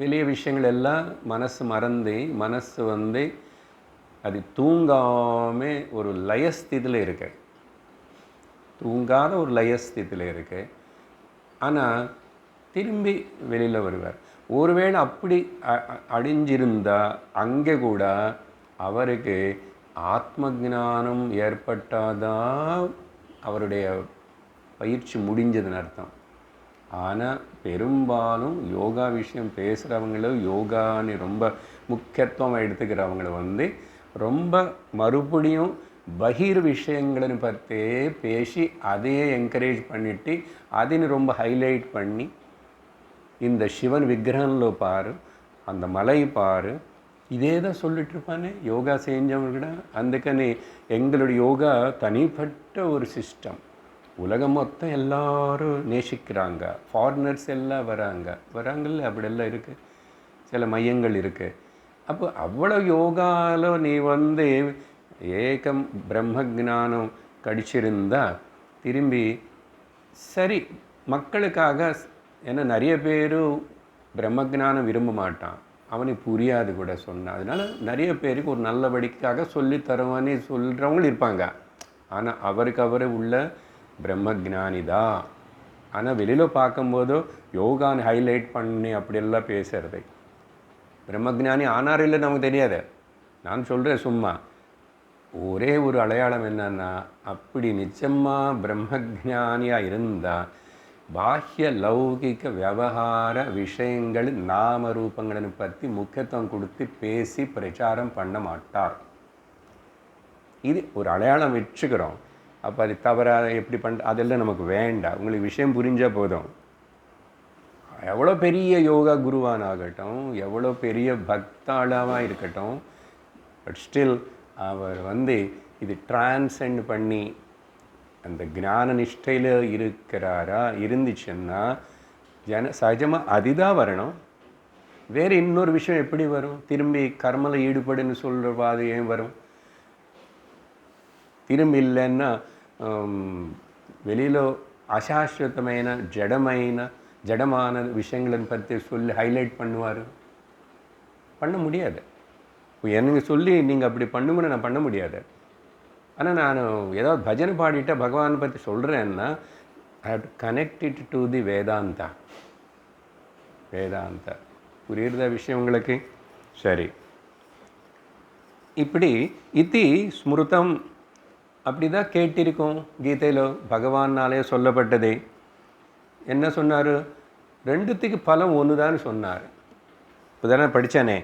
வெளிய விஷயங்கள் எல்லாம் மனசு மறந்து மனசு அது தூங்காமல் ஒரு லயஸ்திதியில் இருக்கு, தூங்காத ஒரு லயஸ்திதியில் இருக்கு. ஆனால் திரும்பி வெளியில் வருவார். ஒருவேளை அப்படி அடிஞ்சிருந்தால் அங்கே கூட அவருக்கு ஆத்ம ஞானம் ஏற்பட்டாதான் அவருடைய பயிற்சி முடிஞ்சதுன்னு அர்த்தம். ஆனால் பெரும்பாலும் யோகா விஷயம் பேசுகிறவங்களும் யோகான்னு ரொம்ப முக்கியத்துவம் எடுத்துக்கிறவங்களை ரொம்ப மறுபடியும் பகிர் விஷயங்களை பற்றி பேசி அதையே என்கரேஜ் பண்ணிட்டு அதின்னு ரொம்ப ஹைலைட் பண்ணி இந்த சிவன் விக்கிரகంలో பாரு, அந்த மலை பாரு, இதே தான் சொல்லிட்டுருப்பானே யோகா செஞ்சவங்க. అందుకని எங்களுடைய யோகா தனிப்பட்ட ஒரு சிஸ்டம். உலகம் மொத்தம் எல்லாரும் நேசிக்கிறாங்க, ஃபாரினர்ஸ் எல்லாம் வராங்கல்ல, அப்படியெல்லாம் இருக்குது, சில மையங்கள் இருக்குது. அப்போ அவ்வளோ யோகாவில் நீ ஏகம் பிரம்ம ஜானம் கடிச்சிருந்தா திரும்பி சரி மக்களுக்காக. ஏன்னா நிறைய பேர் பிரம்மஜானம் விரும்ப மாட்டான், அவனுக்கு புரியாது கூட சொன்னான். அதனால் நிறைய பேருக்கு ஒரு நல்லபடிக்காக சொல்லித்தருவான்னு சொல்கிறவங்களும் இருப்பாங்க. ஆனால் அவருக்கு உள்ள பிரம்மஜானி தான். ஆனால் வெளியில் பார்க்கும்போது யோகான்னு ஹைலைட் பண்ணி அப்படியெல்லாம் பேசுறது. பிரம்மஜானி ஆனார் இல்லை நமக்கு தெரியாது, நான் சொல்கிறேன் சும்மா. ஒரே ஒரு அடையாளம் என்னன்னா, அப்படி நிச்சயமாக பிரம்மஜானியாக இருந்தால் பாஹ்ய லௌகிக விவகார விஷயங்கள் நாம ரூபங்களை பற்றி முக்கியத்துவம் கொடுத்து பேசி பிரச்சாரம் பண்ண மாட்டார். இது ஒரு அடையாளம் வச்சுக்கிறோம். அப்போ அது தவறாக எப்படி அதெல்லாம் நமக்கு வேண்டாம். உங்களுக்கு விஷயம் புரிஞ்சால் போதும். எவ்வளோ பெரிய யோகா குருவானாகட்டும், எவ்வளோ பெரிய பக்தாளாவாக இருக்கட்டும், பட் ஸ்டில் அவர் இது டிரான்சென்ட் பண்ணி அந்த ஞான நிஷ்டையில் இருக்கிறாரா இருந்துச்சுன்னா சகஜமாக அதுதான் வரணும். வேறு இன்னொரு விஷயம் எப்படி வரும்? திரும்பி கர்மல ஈடுபடுன்னு சொல்கிறவாது ஏன் வரும்? திரும்பி இல்லைன்னா வெளியில் அசாஸ்வதమైన ஜடமான விஷயங்களை பற்றி சொல்லி ஹைலைட் பண்ணுவார். பண்ண முடியாது. இப்போ எனக்கு சொல்லி நீங்கள் அப்படி பண்ணுங்கன்னு நான் பண்ண முடியாது. ஆனால் நான் ஏதாவது பஜனை பாடிட்டு பகவானை பற்றி சொல்கிறேன்னா I have to connect it to the Vedanta. புரியுறதா விஷயம் உங்களுக்கு? சரி, இப்படி இத்தி ஸ்மிருதம் அப்படி தான் கேட்டிருக்கோம் கீதையில், பகவானாலே சொல்லப்பட்டதே. என்ன சொன்னார்? ரெண்டுத்துக்கு பலம் ஒன்று தான் சொன்னார். இப்போ தானே படித்தானே,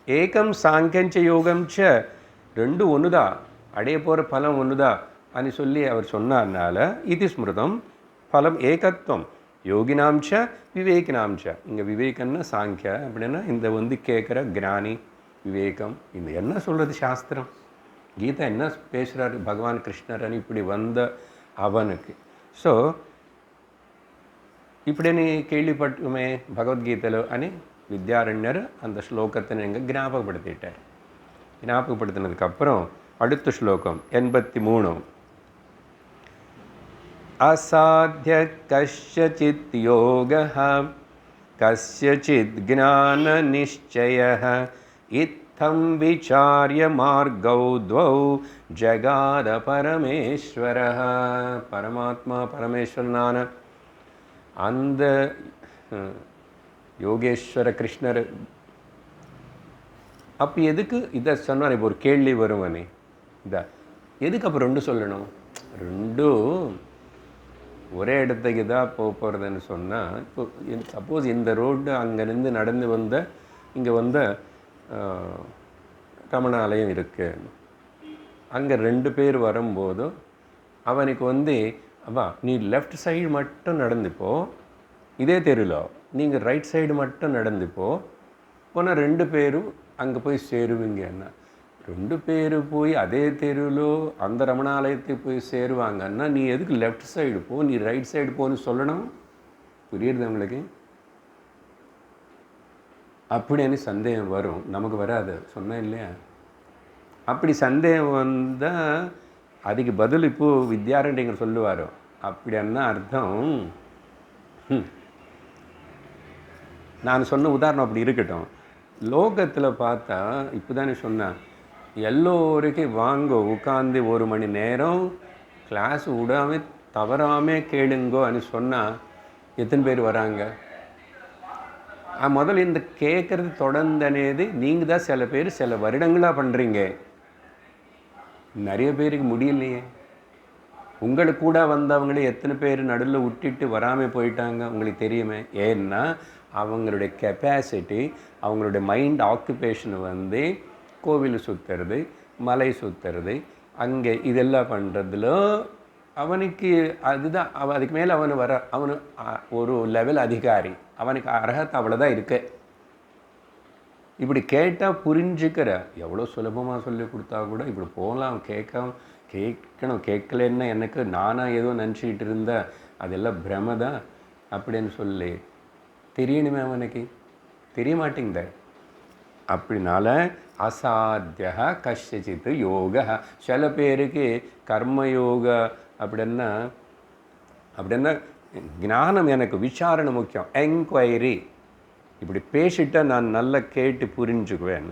ஏகம் சாங்கியஞ்ச யோகம்ச்ச, ரெண்டு ஒன்று தான், அடைய போகிற பலம் ஒன்று தான் అని சொல்லி அவர் சொன்னார்னால இது ஸ்மிருதம் பலம் ஏகத்துவம் யோகினாம்ச்ச விவேகினாம்ச்ச. இங்கே விவேகம்னா சாங்கிய அப்படின்னா இந்த கேட்குற ஞானி விவேகம். இந்த என்ன சொல்கிறது சாஸ்திரம், கீதா என்ன பேசுகிறாரு பகவான் கிருஷ்ணர் இப்படி வந்த அவனுக்கு. ஸோ இப்படின்னு கேள்விப்பட்டுமே பகவத்கீதையில் అని வித்யாரண்யர் அந்த ஸ்லோகத்தை எங்கே ஞாபகப்படுத்திட்டார். ஞாபகப்படுத்தினதுக்கப்புறம் அடுத்த ஸ்லோகம் 83. அசாத்ய கஸ்யசித் யோகः கஸ்யசித் ஞான நிச்சயः இத்தம் விசார்ய மார்கௌ த்வௌ ஜகாத பரமேஸ்வரः. பரமாத்மா பரமேஸ்வரனான அந்த யோகேஸ்வர கிருஷ்ணர் அப்போ எதுக்கு இதை சொன்னார்? இப்போ ஒரு கேள்வி வருவனே, இதா எதுக்கு அப்போ ரெண்டு சொல்லணும்? ரெண்டும் ஒரே இடத்துக்கு தான் போகிறதுன்னு சொன்னால், இப்போ சப்போஸ் இந்த ரோடு அங்கேருந்து நடந்து இங்கே வந்த ரமணாலயம் இருக்குது, அங்கே ரெண்டு பேர் வரும்போது அவனுக்கு அப்பா நீ லெஃப்ட் சைடு மட்டும் நடந்துப்போ, இதே தெருவில் நீங்கள் ரைட் சைடு மட்டும் நடந்துப்போ, போனால் ரெண்டு பேரும் அங்கே போய் சேருவீங்கன்னா, ரெண்டு பேர் போய் அதே தெருவில் அந்த ரமணாலயத்துக்கு போய் சேருவாங்கன்னா நீ எதுக்கு லெஃப்ட் சைடு போ, நீ ரைட் சைடு போன்னு சொல்லணும்? புரியுறது உங்களுக்கு? அப்படின்னு சந்தேகம் வரும், நமக்கு வராது, சொன்னேன் இல்லையா? அப்படி சந்தேகம் வந்தால் அதுக்கு பதில் இப்போது வித்யாரண்யர் சொல்லுவார். அப்படின்னா அர்த்தம், நான் சொன்ன உதாரணம் அப்படி இருக்கட்டும். லோகத்தில் பார்த்தா இப்போ தானே சொன்னேன், எல்லோருக்கும் வாங்க உட்காந்து 1 மணி நேரம் கிளாஸ் விடாமல் தவறாமல் கேளுங்கோன்னு சொன்னால் எத்தனை பேர் வராங்க? முதல்ல இந்த கேட்குறது தொடர்ந்தனேது நீங்கள் தான் சில பேர் சில வருடங்களாக பண்ணுறீங்க, நிறைய பேருக்கு முடியலையே. உங்களுக்கு கூட வந்தவங்களே எத்தனை பேர் நடுவில் விட்டுட்டு வராமல் போயிட்டாங்க உங்களுக்கு தெரியுமே. ஏன்னா அவங்களுடைய கெப்பாசிட்டி, அவங்களுடைய மைண்ட் ஆக்குபேஷன் கோவில் சுற்றுறது, மலை சுற்றுறது, அங்கே இதெல்லாம் பண்ணுறதுல அவனுக்கு அதுதான் அதுக்கு மேலே அவனு ஒரு லெவல் அதிகாரி, அவனுக்கு அர்ஹத்தை அவ்வளோதான் இருக்கு. இப்படி கேட்டால் புரிஞ்சுக்கிற, எவ்வளோ சுலபமாக சொல்லி கொடுத்தா கூட இப்படி போகலாம், கேட்கணும், கேட்கலன்னா எனக்கு நானாக ஏதோ நினச்சிக்கிட்டு இருந்தேன், அதெல்லாம் பிரம தான் அப்படின்னு சொல்லி தெரியணுமே, அவனுக்கு தெரிய மாட்டேங்குத. அப்படினால அசாத்திய கஷ்யசித் யோக. சில பேருக்கு கர்மயோக அப்படின்னா ஞானம் எனக்கு விசாரணை முக்கியம், என்கொயரி. இப்படி பேசிட்டா நான் நல்லா கேட்டு புரிஞ்சுக்குவேன்.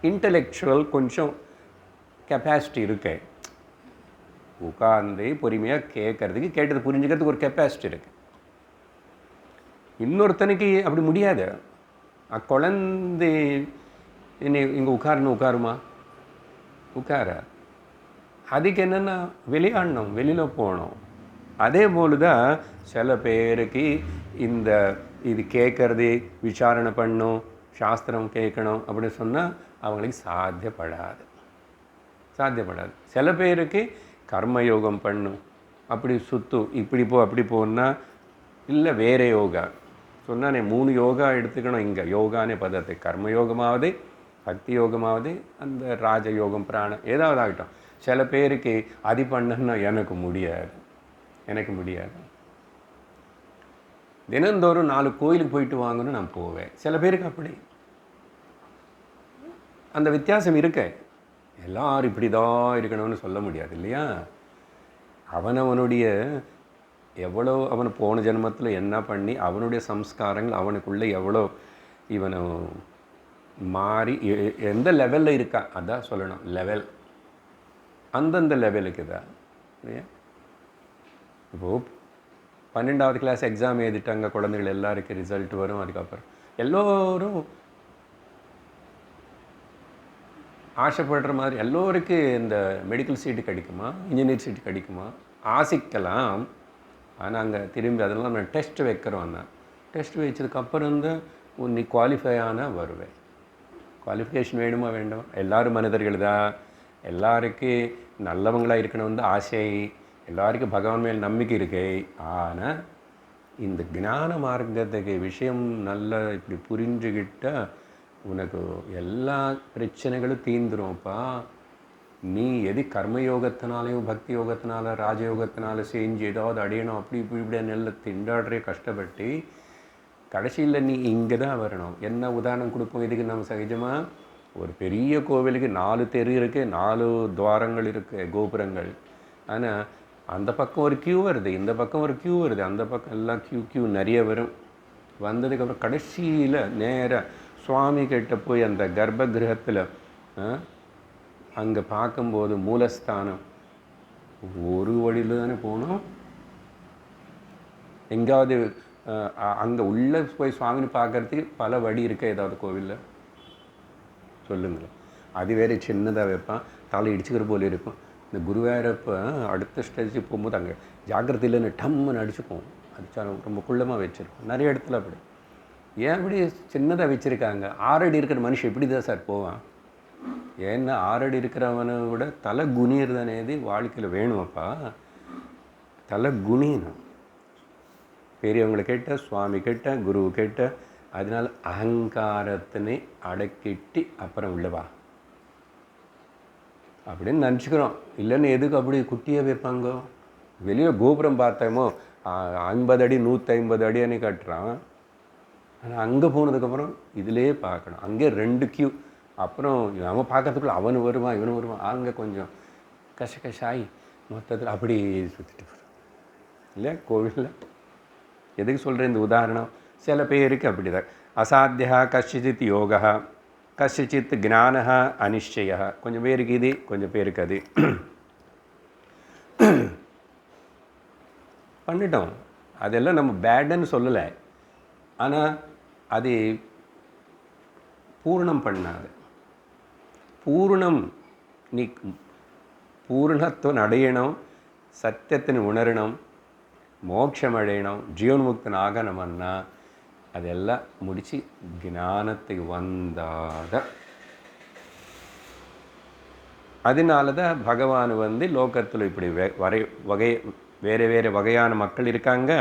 இன்டலெக்சுவல் கொஞ்சம் கெப்பாசிட்டி இருக்கு, உட்கார்ந்து பொறுமையாக கேட்கறதுக்கு, கேட்டது புரிஞ்சுக்கிறதுக்கு ஒரு கெப்பாசிட்டி இருக்குது. இன்னொருத்தனுக்கு அப்படி முடியாது. குழந்தை இங்கே உட்காருமா, உட்கார, அதுக்கு என்னென்னா விளையாடணும், வெளியில் போகணும். அதே போல் தான் சில பேருக்கு இது கேட்குறது, விசாரணை பண்ணணும், சாஸ்திரம் கேட்கணும் அப்படின்னு சொன்னால் அவங்களுக்கு சாத்தியப்படாது. சில பேருக்கு கர்மயோகம் பண்ணும், அப்படி இப்படி போ அப்படி போன்னா, இல்லை வேறு யோகா சொன்னானே 3 யோகா எடுத்துக்கணும். இங்கே யோகானே பதத்தை கர்மயோகமாவது பக்தி யோகமாவது அந்த ராஜயோகம் பிராணம் ஏதாவது ஆகட்டும். சில பேருக்கு அது பண்ணன்னா எனக்கு முடியாது. தினந்தோறும் 4 கோயிலுக்கு போயிட்டு வாங்கன்னு நான் போவேன். சில பேருக்கு அப்படி அந்த வித்தியாசம் இருக்க. எல்லாரும் இப்படி தான் இருக்கணும்னு சொல்ல முடியாது இல்லையா? அவனவனுடைய எவ்வளோ அவனை போன ஜென்மத்தில் என்ன பண்ணி அவனுடைய சம்ஸ்காரங்கள் அவனுக்குள்ளே எவ்வளோ இவனை மாறி எந்த லெவலில் இருக்கா அதான் சொல்லணும். லெவல் அந்தந்த லெவலுக்கு தான் இல்லையா? இப்போது 12வது கிளாஸ் எக்ஸாம் எழுதிட்டாங்க குழந்தைகள், எல்லாருக்கும் ரிசல்ட் வரும். அதுக்கப்புறம் எல்லோரும் ஆசைப்படுற மாதிரி எல்லோருக்கும் இந்த மெடிக்கல் சீட்டு கிடைக்குமா, இன்ஜினியர் சீட்டு கிடைக்குமா, ஆசிக்கலாம். ஆனால் அங்கே திரும்பி அதெல்லாம் நான் டெஸ்ட் வைக்கிறோன்னா டெஸ்ட் வச்சதுக்கப்புறம் தான் நீ குவாலிஃபை ஆனால் வருவேன். குவாலிஃபிகேஷன் வேணுமா வேண்டாம்? எல்லோரும் மனிதர்கள் தான், எல்லாருக்கும் நல்லவங்களாக இருக்கணும்னு ஆசை, எல்லாருக்கும் பகவான் மேல் நம்பிக்கை இருக்கு. ஆனால் இந்த ஞான மார்க்கத்துக்கு விஷயம் நல்லா இப்படி புரிஞ்சுக்கிட்டால் உனக்கு எல்லா பிரச்சனைகளும் தீந்துரும்ப்பா. நீ எது கர்மயோகத்தினாலையும் பக்தி யோகத்தினால ராஜயோகத்தினால செஞ்சு ஏதாவது அடையணும் அப்படி இப்படி நெல்ல திண்டாடுறே கஷ்டப்பட்டு கடைசியில் நீ இங்கே தான் வரணும். என்ன உதாரணம் கொடுப்போம் இதுக்கு? நம்ம சகஜமாக ஒரு பெரிய கோவிலுக்கு 4 தெரு இருக்குது, 4 துவாரங்கள் இருக்குது, கோபுரங்கள். ஆனால் அந்த பக்கம் ஒரு க்யூ வருது, இந்த பக்கம் ஒரு க்யூ வருது, அந்த பக்கம் எல்லாம் க்யூ நிறைய வரும். வந்ததுக்கப்புறம் கடைசியில் நேராக சுவாமி கிட்ட போய் அந்த கர்ப்ப கிரகத்தில் அங்கே பார்க்கும்போது மூலஸ்தானம் ஒரு வழியில் தானே போகணும். எங்காவது அங்கே உள்ளே போய் சுவாமின்னு பார்க்குறதுக்கு பல வழி இருக்க ஏதாவது கோவிலில் சொல்லுங்களேன். அது வேறு சின்னதாக வைப்பான், தலை இடிச்சுக்கிற போல இருக்கும். இந்த குருவாயூரப்போ அடுத்த ஸ்டேஜுக்கு போகும்போது அங்கே ஜாக்கிரதையில்னு டம்முன்னு அடிச்சுப்போம். அடிச்சா ரொம்ப குள்ளமாக வச்சுருக்கோம். நிறைய இடத்துல அப்படி. ஏன் அப்படி சின்னதாக வச்சுருக்காங்க? 6 அடி இருக்கிற மனுஷன் எப்படி தான் சார் போவான்? ஏன்னா 6 அடி இருக்கிறவனை விட தலை குனியறதானே வாழ்க்கையில் வேணுமப்பா. தலை குனியணும். பெரியவங்களை கேட்ட, சுவாமி கேட்ட, குரு கேட்ட. அதனால் அகங்காரத்தினை அடக்கிட்டு அப்புறம் உள்ளவா அப்படின்னு நினச்சிக்கிறோம். இல்லைன்னு எதுக்கு அப்படி குட்டியாக வைப்பாங்க? வெளியே கோபுரம் பார்த்தோமோ 50 அடி 150 அடியானே கட்டுறான். ஆனால் அங்கே போனதுக்கப்புறம் இதிலே பார்க்கணும். அங்கே 2 க்யூ. அப்புறம் நம்ம பார்க்கறதுக்குள்ள அவனு வருவான் இவனு வருவான். அங்கே கொஞ்சம் கஷாயி மொத்தத்தில் அப்படி சுற்றிட்டு போகிறோம் இல்லை கோவிலில். எதுக்கு சொல்கிறேன் இந்த உதாரணம்? சில பேருக்கு அப்படி தான். அசாத்தியா கஷ்டித் யோகா, கஷ்டித் ஞானா அனிச்சய. கொஞ்சம் பேருக்கு இது, கொஞ்சம் பேருக்கு அது. பண்ணிட்டோம். அதெல்லாம் நம்ம பேடுன்னு சொல்லலை. ஆனால் அது பூர்ணம் பண்ணாது. பூர்ணம் நீ பூர்ணத்துவம் அடையணும், சத்தியத்தின் உணரணும், மோட்சம் அடையணும், ஜீவன்முக்தன் ஆகணும்னா அதெல்லாம் முடித்து ஞானத்துக்கு வந்தாத. அதனால தான் பகவான் லோகத்தில் இப்படி வேறு வேறு வகையான மக்கள் இருக்காங்க.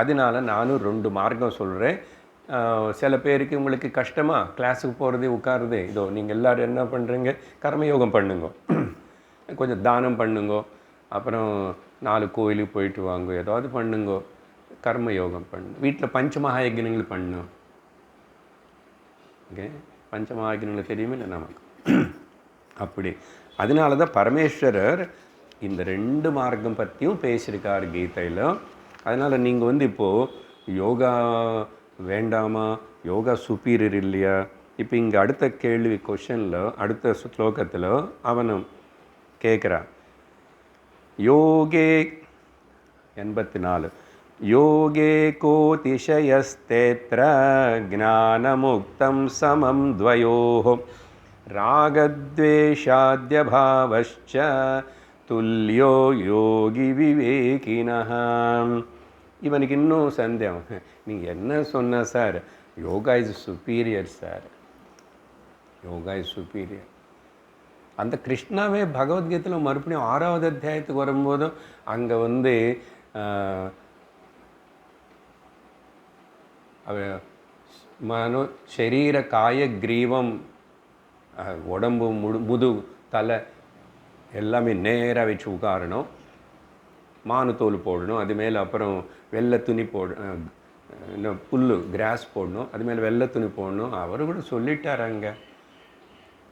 அதனால நானும் 2 மார்க்கம் சொல்கிறேன். சில பேருக்கு உங்களுக்கு கஷ்டமாக கிளாஸுக்கு போகிறது உட்காருது. இதோ நீங்கள் எல்லோரும் என்ன பண்ணுறீங்க? கர்மயோகம் பண்ணுங்க, கொஞ்சம் தானம் பண்ணுங்க, அப்புறம் 4 கோயிலுக்கு போயிட்டு வாங்க, ஏதாவது பண்ணுங்க, கர்மயோகம் பண்ணு. வீட்டில் பஞ்சமகாயஜனங்கள் பண்ணும். ஓகே, பஞ்சமகாயஜனங்கள் தெரியுமே இல்லை நமக்கு. அப்படி அதனால தான் பரமேஸ்வரர் இந்த 2 மார்க்கம் பற்றியும் பேசியிருக்கார் கீதையில். அதனால் நீங்கள் இப்போது யோகா வேண்டாமா, யோகா சுப்பீரியர் இல்லையா? இப்போ இங்கே அடுத்த கேள்வி கொஷனில் அடுத்த ஸ்லோகத்தில் அவனும் கேட்குறான். யோகே 84 யோகே கோதிஷயஸ்தேத்ர ஞானமுக்தம் சமம் துவயோஹ ராகத்வேஷாத்யபாவஸ்ச துல்லியோ யோகி விவேகினஹ. இவனுக்கு இன்னும் சந்தேகம். நீங்கள் என்ன சொன்ன sir? Yoga is superior sir, yoga is superior. அந்த கிருஷ்ணாவே பகவத்கீதையில் மறுபடியும் 6வது அத்தியாயத்துக்கு வரும்போதும் அங்கே சரீர காய கிரீவம், உடம்பு முது தலை எல்லாமே நேராக வச்சு உட்காரணும், மானுத்தோல் போடணும், அது மேலே அப்புறம் வெள்ளை துணி இன்னும் புல் கிராஸ் போடணும், அது மேலே வெள்ளை துணி போடணும். அவர் கூட சொல்லிட்டாராங்க.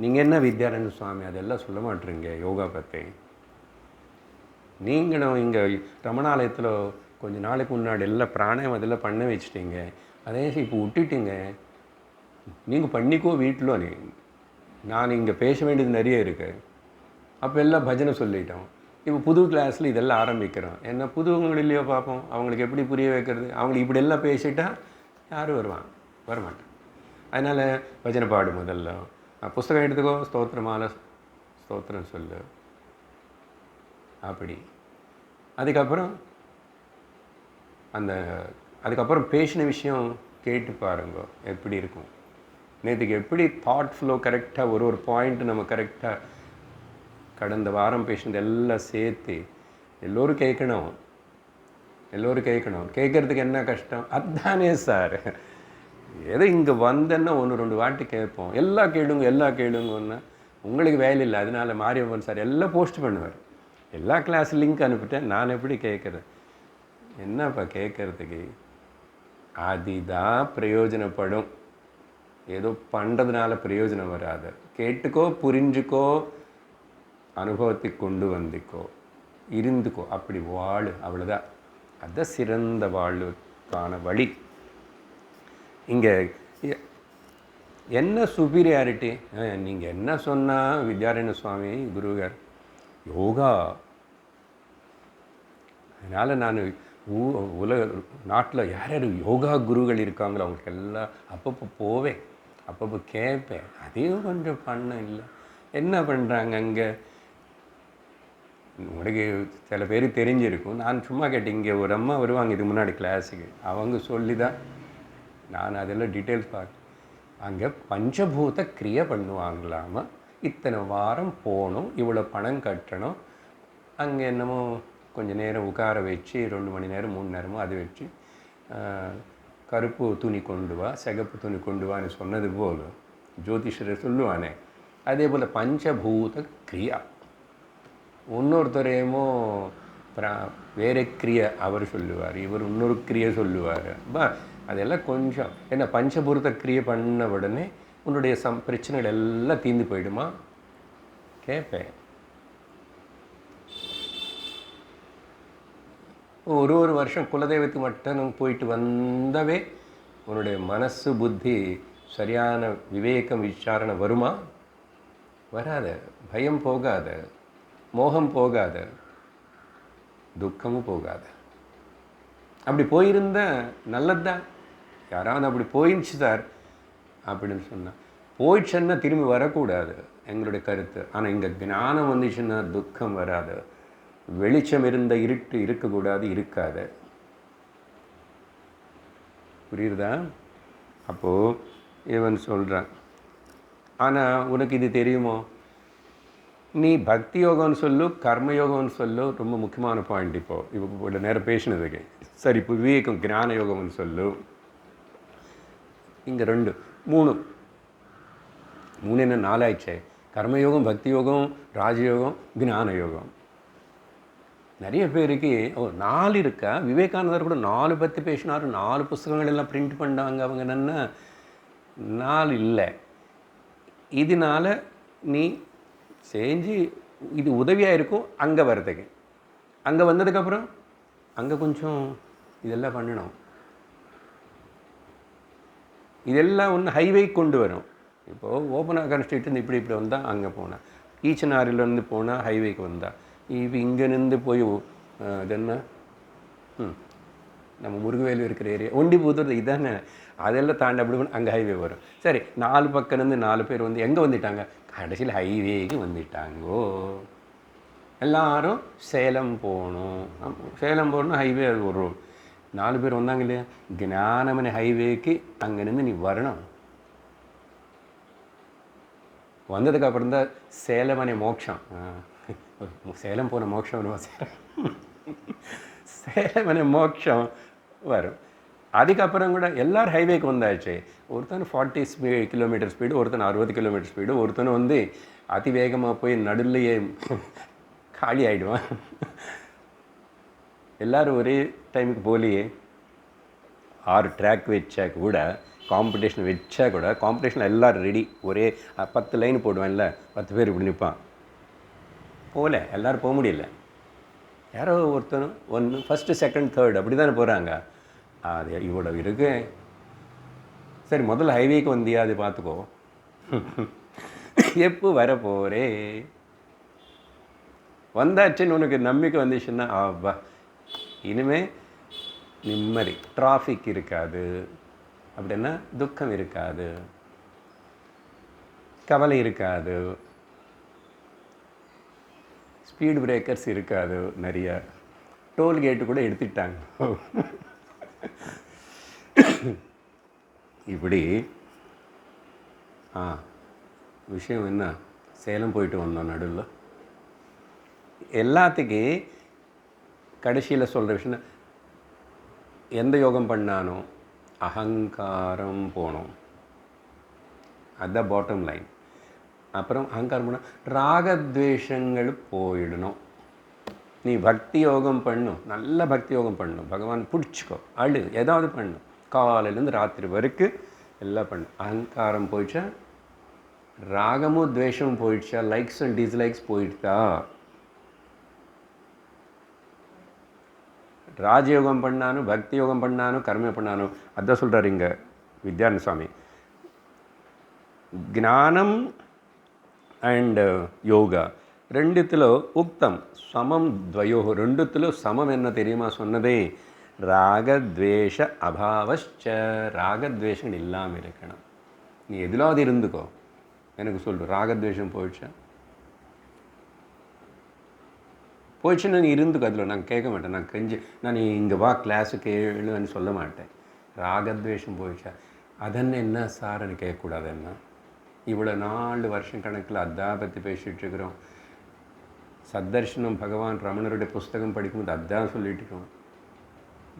நீங்கள் என்ன வித்யாரண்ய சுவாமி அதெல்லாம் சொல்ல மாட்டேறீங்க யோகா பற்றி? நீங்களும் இங்கே ரமணாலயத்தில் கொஞ்சம் நாளைக்கு முன்னாடி எல்லாம் பிராணாயம் அதெல்லாம் பண்ண வச்சுட்டீங்க, அதே இப்போ விட்டுட்டீங்க. நீங்கள் பண்ணிக்கோ வீட்டில். நான் இங்கே பேச வேண்டியது நிறைய இருக்குது. அப்போ எல்லாம் பஜனை சொல்லிட்டோம். இப்போ புது கிளாஸில் இதெல்லாம் ஆரம்பிக்கிறோம். என்ன புதுவங்க இல்லையோ பார்ப்போம், அவங்களுக்கு எப்படி புரிய வைக்கிறது? அவங்களுக்கு இப்படி எல்லாம் பேசிட்டா யாரும் வரமாட்டேன். அதனால் பஜனை பாடு முதல்ல, புஸ்தகம் எடுத்துக்கோ, ஸ்தோத்திரமால ஸ்தோத்திரம் சொல்லு. அப்படி அதுக்கப்புறம் அந்த அதுக்கப்புறம் பேசின விஷயம் கேட்டு பாருங்க எப்படி இருக்கும். நேற்றுக்கு எப்படி தாட் ஃப்ளோ கரெக்டாக ஒரு பாயிண்ட் நம்ம கரெக்டாக கடந்த வாரம் பேசினது எல்லாம் சேர்த்து எல்லோரும் கேட்கணும். கேட்குறதுக்கு என்ன கஷ்டம்? அதுதானே சார். ஏதோ இங்கே வந்தேன்னா 1-2 வாட்டி கேட்போம். எல்லாம் கேளுங்கன்னா உங்களுக்கு வேலை இல்லை. அதனால மாரியம்மன் சார் எல்லாம் போஸ்ட் பண்ணுவார். எல்லா கிளாஸ் லிங்க் அனுப்பிட்டேன். நான் எப்படி கேட்குறேன்? என்னப்பா கேட்குறதுக்கு? அதுதான் பிரயோஜனப்படும். ஏதோ பண்ணுறதுனால பிரயோஜனம் வராது. கேட்டுக்கோ, புரிஞ்சுக்கோ, அனுபவத்துக்கு கொண்டு வந்துக்கோ, இருந்துக்கோ, அப்படி வாழு. அவ்வளோதான். அதுதான் சிறந்த வாழ்வுக்கான வழி. இங்கே என்ன சுப்பீரியாரிட்டி? நீங்கள் என்ன சொன்னால் வித்யாரண்ய சுவாமி குருகர் யோகா. அதனால் நான் உலக நாட்டில் யார் யார் யோகா குருகள் இருக்காங்களோ அவங்களுக்கு எல்லாம் அப்பப்போ போவேன், அப்பப்போ கேட்பேன். அதையும் கொஞ்சம் பண்ண இல்லை. என்ன பண்ணுறாங்க அங்கே? உங்களுக்கு சில பேர் தெரிஞ்சிருக்கும். நான் சும்மா கேட்டேன். இங்கே ஒரு அம்மா வருவாங்க இதுக்கு முன்னாடி கிளாஸுக்கு. அவங்க சொல்லி தான் நான் அதெல்லாம் டீட்டெயில்ஸ் பார்க்க. அங்கே பஞ்சபூத கிரியை பண்ணுவாங்களாமா. இத்தனை வாரம் போகணும், இவ்வளோ பணம் கட்டணும். அங்கே என்னமோ கொஞ்சம் நேரம் உட்கார வச்சு 2 மணி நேரம் 3 நேரமோ அது வச்சு கருப்பு துணி கொண்டு வா, சிகப்பு துணி கொண்டு வான்னு சொன்னது போல் ஜோதிஷர் சொல்லுவானே, அதே போல் பஞ்சபூத கிரியா. இன்னொருத்தரையுமோ வேறு கிரியை அவர் சொல்லுவார், இவர் இன்னொரு கிரியை சொல்லுவார். அதெல்லாம் கொஞ்சம் என்ன பஞ்சபூத கிரியை பண்ண உடனே உன்னுடைய பிரச்சனைகள் எல்லாம் தீர்ந்து போயிடுமா? கேட்பேன். ஒரு வருஷம் குலதெய்வத்துக்கு மட்டும் போயிட்டு வந்தவே உன்னுடைய மனசு புத்தி சரியான விவேகம் விசாரணை வருமா? வராது. பயம் போகாது, மோகம் போகாது, துக்கமும் போகாது. அப்படி போயிருந்த நல்லதுதான். யாராவது அப்படி போயிடுச்சு சார் அப்படின்னு சொன்னால் போயிடுச்சுன்னா திரும்பி வரக்கூடாது எங்களுடைய கருத்து. ஆனால் இங்கே ஞானம் வந்துச்சுன்னா துக்கம் வராது. வெளிச்சம் இருந்த இருட்டு இருக்கக்கூடாது, இருக்காது. புரியுதா? அப்போது இவன் சொல்கிறான், ஆனால் உனக்கு இது தெரியுமோ? நீ பக்தி யோகம்னு சொல்லு, கர்மயோகம்னு சொல்லு. ரொம்ப முக்கியமான பாயிண்ட். இப்போ நேரம் பேசினதுக்கு சரி. இப்போ விவேகம் ஞான யோகம்னு சொல்லு. இங்கே 2 3 என்ன 4 ஆயிடுச்சே. கர்மயோகம், பக்தி யோகம், ராஜயோகம், ஞான யோகம். நிறைய பேருக்கு 4 இருக்கா? விவேகானந்தர் கூட 4 பற்றி பேசினார். 4 புஸ்தகங்கள் எல்லாம் பிரிண்ட் பண்ணாங்க. அவங்க என்னென்னா 4 இல்லை. இதனால் நீ செஞ்சு இது உதவியாக இருக்கும். அங்கே வர்றதுக்கு, அங்கே வந்ததுக்கப்புறம் அங்கே கொஞ்சம் இதெல்லாம் பண்ணணும். இதெல்லாம் ஒன்று ஹைவே கொண்டு வரும். இப்போது ஓப்பனாக ஸ்ட்ரீட்லேருந்து இப்படி வந்தால் அங்கே போனால், ஈச்சனாரிலேருந்து போனால் ஹைவேக்கு வந்தால், இப்போ இங்கேருந்து போய் இது என்ன நம்ம முருகவேலு இருக்கிற ஏரியா ஒண்டிபுத்தூர் இதானே, அதெல்லாம் தாண்டி அப்படி அங்கே ஹைவே வரும். சரி, 4 பக்கம்லேருந்து 4 பேர் வந்து எங்கே வந்துட்டாங்க? கடைசியில் ஹைவேக்கு வந்துட்டாங்கோ. எல்லாரும் சேலம் போகணும். சேலம் போகணுன்னா ஹைவே அது ஒரு 4 பேர் வந்தாங்க இல்லையா? ஞானமணி ஹைவேக்கு அங்கேருந்து நீ வரணும். வந்ததுக்கப்புறம் தான் சேலமணி மோட்சம். சேலம் போன மோட்சம் வருமா? சேலமணி மோட்சம் வரும். அதுக்கப்புறம் கூட எல்லோரும் ஹைவேக்கு வந்தாச்சு. ஒருத்தன் 40 கிலோமீட்டர் ஸ்பீடு, ஒருத்தன் 60 கிலோமீட்டர் ஸ்பீடு, ஒருத்தன் வந்து அதிவேகமாக போய் நடுலையே காலி ஆகிடுவான். எல்லோரும் ஒரே டைமுக்கு போலியே. 6 ட்ராக் வச்சா கூட, காம்படிஷன் வச்சா கூட, காம்படிஷனில் எல்லோரும் ரெடி. ஒரே 10 லைன் போடுவான் இல்லை, 10 பேர் இப்படி நிற்பான். எல்லோரும் போக முடியல. யாரோ ஒருத்தனும் 1 ஃபஸ்ட்டு செகண்ட் தேர்ட் அப்படி தானே போகிறாங்க. அது இவ்வளோ இருக்கு. சரி, முதல்ல ஹைவேக்கு வந்தியா? அது பார்த்துக்கோ. எப்போ வர போகிறே? வந்தாச்சுன்னு உனக்கு நம்பிக்கை வந்துச்சுன்னா ஆப்பா, இனிமேல் நிம்மதி. டிராஃபிக் இருக்காது, அப்படின்னா துக்கம் இருக்காது, கவலை இருக்காது, ஸ்பீடு பிரேக்கர்ஸ் இருக்காது. நிறைய டோல்கேட்டு கூட எடுத்துட்டாங்க. இப்படி விஷயம் என்ன, சேலம் போயிட்டு வந்தோம் நடுவில். எல்லாத்துக்கு கடைசியில் சொல்கிற விஷயம், எந்த யோகம் பண்ணானோ அகங்காரம் போனோம், அதுதான் பாட்டம் லைன். அப்புறம் அகங்காரம் போனால் ராகத்வேஷங்கள் போயிடணும். நீ பக்தி யோகம் பண்ணும், நல்ல பக்தி யோகம் பண்ணும், பகவான் பிடிச்சிக்கோ, அழு, ஏதாவது பண்ணும், காலையிலேருந்து ராத்திரி வரைக்கும் எல்லாம் பண்ணும். அகங்காரம் போயிடுச்சா, ராகமும் துவேஷமும் போயிடுச்சா, லைக்ஸ் அண்ட் டிஸ்லைக்ஸ் போயிடுதா, ராஜயோகம் பண்ணானும் பக்தி யோகம் பண்ணானும் கர்ம பண்ணானும், அதான் சொல்கிறார் இங்கே வித்யானந்த சுவாமி. ஞானம் அண்ட் யோகா ரெண்டுத்தில் உக்தம் சமம் துவயோ, ரெண்டுத்தில் சமம் என்ன தெரியுமா சொன்னதே, ராகத்வேஷ அபாவச்ச, ராகத்வேஷம் இல்லாமல் இருக்கணும். நீ எதிலாவது இருந்துக்கோ, எனக்கு சொல்லு, ராகத்வேஷம் போயிடுச்சா, போயிடுச்சுன்னா நீ இருந்துக்கோ, அதில் நான் கேட்க மாட்டேன், நான் நான் இங்கே வா கிளாஸுக்கு எழுன்னு சொல்ல மாட்டேன். ராகத்வேஷம் போயிடுச்சா, அதென்ன என்ன சார்ன்னு கேட்கக்கூடாது. என்ன இவ்வளோ 4 வருஷம் கணக்கில் அதான் பற்றி பேசிகிட்டு இருக்கிறோம். சத்தர்ஷனம் பகவான் ரமணருடைய புஸ்தகம் படிக்கும்போது அதான் சொல்லிட்டு இருக்கோம்.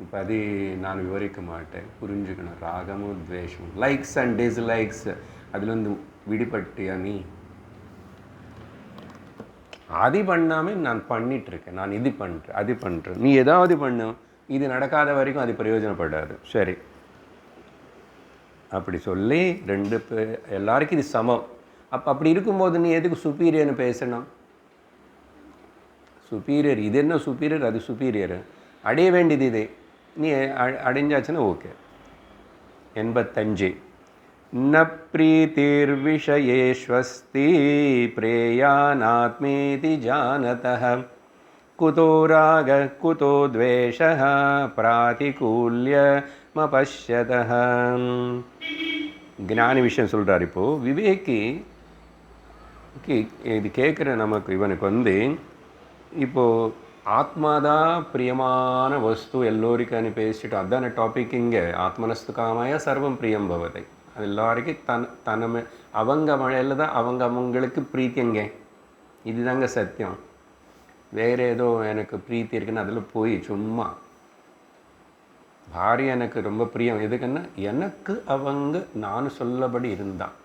இப்போ அது நான் விவரிக்க மாட்டேன், புரிஞ்சுக்கணும். ராகமும் துவேஷமும், லைக்ஸ் அண்ட் டிஸ்லைக்ஸ், அதில் வந்து விடுபட்டியா நீ? அது பண்ணாமல் நான் பண்ணிகிட்ருக்கேன், நான் இது பண்ணுறேன் அது பண்ணுறேன், நீ ஏதாவது பண்ணும், இது நடக்காத வரைக்கும் அது பிரயோஜனப்படாது. சரி, அப்படி சொல்லி எல்லாருக்கும் இது சமம். அப்படி இருக்கும்போது நீ எதுக்கு சுப்பீரியர்னு பேசணும்? சுப்பீரியர் இது என்ன சுப்பீரியர், அது சுப்பீரியர், அடைய வேண்டியது இது, நீ அடைஞ்சாச்சுன்னா ஓகே. 85 ந ப்ரீதிர் விஷயேஷ்வஸ்தி பிரேயானாத்மேதி ஜானதः குதோ ராக குதோ த்வேஷः பிராதிகூல்யமபஷ்யதः. ஞானி விஷயம் சொல்கிறார். இப்போது விவேகி இது கேட்குற நமக்கு, இவனுக்கு வந்து இப்போது ஆத்மாதான் பிரியமான வஸ்து எல்லோருக்கும் பேசிட்டு, அதான டாபிக் இங்கே. ஆத்மனஸ்து காமாய சர்வம் பிரியம் பவதை, அது எல்லாருக்கும் தனமே அவங்க மழையில் தான் அவங்களுக்கு பிரீத்தியங்க. இதுதாங்க சத்தியம். வேறு ஏதோ எனக்கு பிரீத்தி இருக்குன்னு அதில் போய் சும்மா பாரிய எனக்கு ரொம்ப பிரியம் எதுக்குன்னா, எனக்கு அவங்க நான் சொல்லபடி இருந்தான்,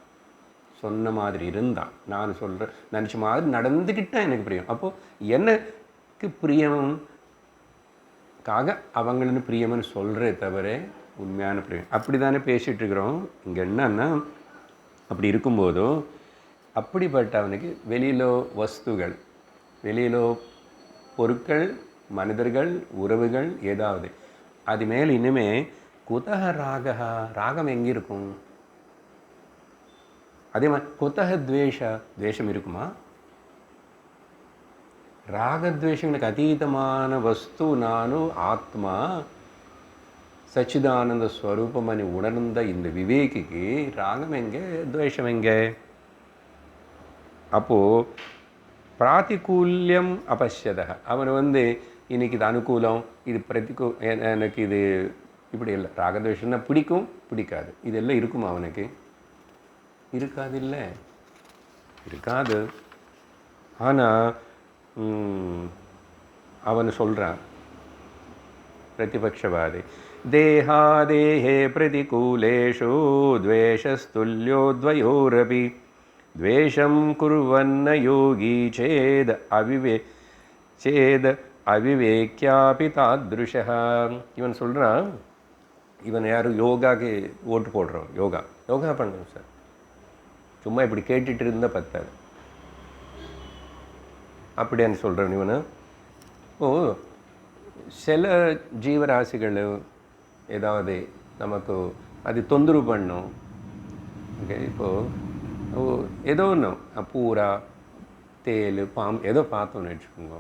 சொன்ன மாதிரி இருந்தான், நான் சொல்கிற நினச்ச மாதிரி நடந்துக்கிட்டால் எனக்கு பிரியம். அப்போது எனக்கு பிரியம்காக அவங்களு பிரியம்னு சொல்கிறே தவிர உண்மையான பிரியம் அப்படி தானே பேசிகிட்டு இருக்கிறோம். இங்கே என்னன்னா, அப்படி இருக்கும்போதோ அப்படிப்பட்டவனுக்கு வெளியிலோ வஸ்துகள், வெளியிலோ பொருட்கள், மனிதர்கள், உறவுகள் ஏதாவது அது மேலே இனிமே குதக ராகா, ராகம் எங்கே இருக்கும்? அதே மாதிரி குதக துவேஷம் இருக்குமா? ராகத்வேஷங்களுக்கு அதீதமான வஸ்து நானு ஆத்மா சச்சிதானந்த ஸ்வரூபம் అని உணர்ந்த இந்த விவேகிக்கு ராகம் எங்கே, துவேஷம் எங்கே? அப்போது பிராதிகூல்யம் அபஷ்யத, அவன் வந்து இன்னைக்கு இது அனுகூலம், இது எனக்கு இது இப்படி இல்லை. ராகத்வேஷம்னா பிடிக்கும் பிடிக்காது, இதெல்லாம் இருக்குமா அவனுக்கு? இருக்காது, இல்லை இருக்காது. ஆனால் அவன் சொல்கிறான் பிரதிபக்ஷவாதி, தேஹாதேஹே பிரதிகூலேஷு துவேஷஸ்துல்யோ த்வயோரபி துவேஷம் குர்வன்ன யோகி சேத் அவிவேக்யாபி தாத்ருஷः. இவன் சொல்கிறான், இவன் யாரும் யோகாக்கு ஓட்டு போடுறோம், யோகா பண்ணுறோம் சார், சும்மா இப்படி கேட்டுட்டு இருந்தால் பத்தாது அப்படின்னு சொல்கிறவன் இவனு. சில ஜீவராசிகள் ஏதாவது நமக்கு அது தொந்தரவு பண்ணும். ஓகே, இப்போது ஏதோ ஒன்று பூரா தேல் பாம்பு ஏதோ பார்த்தோன்னு வச்சுக்கோங்க,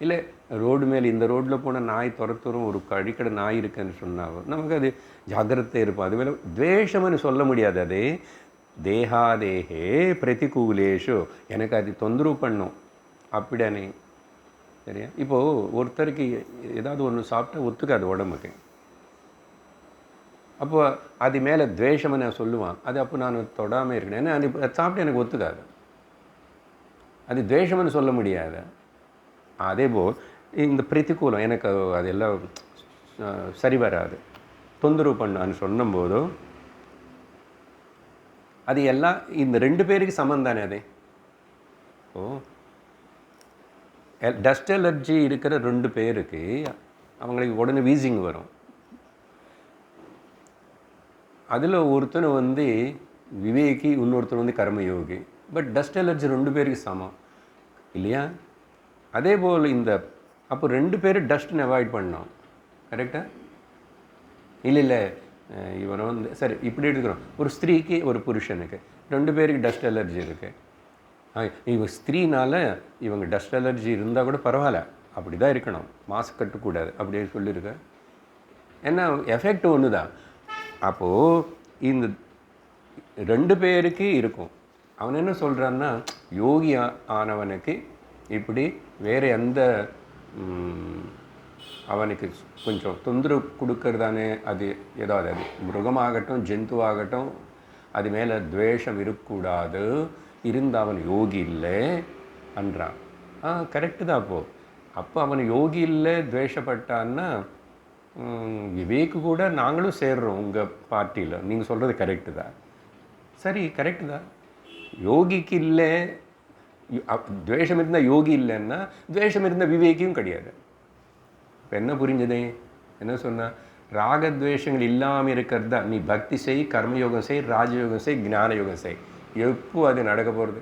இல்லை ரோடு மேலே இந்த ரோட்டில் போனால் நாய் துரத்துறோம், ஒரு கழிக்கடை நாய் இருக்குன்னு சொன்னாங்க, நமக்கு அது ஜாகிரதை இருப்போம். அதுவேளை துவேஷம்னு சொல்ல முடியாது. அது தேஹாதேஹே பிரதிகூலேஷு, எனக்கு அது தொந்தரவு பண்ணும் அப்படியானே. சரியா? இப்போது ஒருத்தருக்கு ஏதாவது ஒன்று சாப்பிட்டா ஒத்துக்காது உடம்புக்கு, அப்போ அது மேலே துவேஷமை நான் சொல்லுவான், அது அப்போ நான் தொடாமல் இருக்கேன். ஏன்னா அது சாப்பிட்டு எனக்கு ஒத்துக்காது, அது துவேஷம்னு சொல்ல முடியாது. அதேபோல் இந்த பிரதிகூலம் எனக்கு அதெல்லாம் சரி வராது, தொந்தரவு பண்ணான்னு சொன்னும்போதோ அது எல்லாம் இந்த 2 பேருக்கு சமம் தானே. அது டஸ்ட் அலர்ஜி இருக்கிற 2 பேருக்கு அவங்களுக்கு உடனே வீசிங் வரும். அதில் ஒருத்தனை வந்து விவேகி, இன்னொருத்தர் வந்து கர்மயோகி. பட் டஸ்ட் அலர்ஜி 2 பேருக்கு சமம் இல்லையா? அதே போல் இந்த அப்போ 2 பேரும் டஸ்ட்னு அவாய்ட் பண்ணோம். கரெக்டாக? இல்லை இவன் வந்து சரி இப்படி எடுக்கிறோம், ஒரு ஸ்திரீக்கு ஒரு புருஷனுக்கு 2 பேருக்கு டஸ்ட் அலர்ஜி இருக்குது. இவங்க ஸ்திரீனால் இவங்க டஸ்ட் அலர்ஜி இருந்தால் கூட பரவாயில்ல, அப்படி தான் இருக்கணும், மாஸ்க் கட்டக்கூடாது அப்படின்னு சொல்லியிருக்க. ஏன்னா எஃபெக்ட் ஒன்று தான். அப்போது இந்த 2 பேருக்கு இருக்கும். அவன் என்ன சொல்கிறான்னா, யோகி ஆனவனுக்கு இப்படி வேறு எந்த அவனுக்கு கொஞ்சம் தொந்தரவு கொடுக்கறதானே, அது ஏதாவது அது மிருகமாகட்டும் ஜந்துவாகட்டும் அது மேலே துவேஷம் இருக்கக்கூடாது, இருந்த அவன் யோகி இல்லை அன்றான். கரெக்டு தான். அப்போ அவன் யோகி இல்லை துவேஷப்பட்டான்னா விவேக்கு கூட நாங்களும் சேர்றோம் உங்கள் பார்ட்டியில், நீங்கள் சொல்கிறது கரெக்டு தான். சரி கரெக்டு தான். யோகிக்கு இல்லை துவேஷம் இருந்தால் யோகி இல்லைன்னா துவேஷம் இருந்தால் விவேக்கியும் கிடையாது. இப்போ என்ன புரிஞ்சதே? என்ன சொன்னால், ராகத்வேஷங்கள் இல்லாமல் இருக்கிறது தான். நீ பக்தி செய், கர்மயோகம் செய், ராஜயோகம் செய், ஞான யோகம் செய், எப்போ அது நடக்க போகிறது?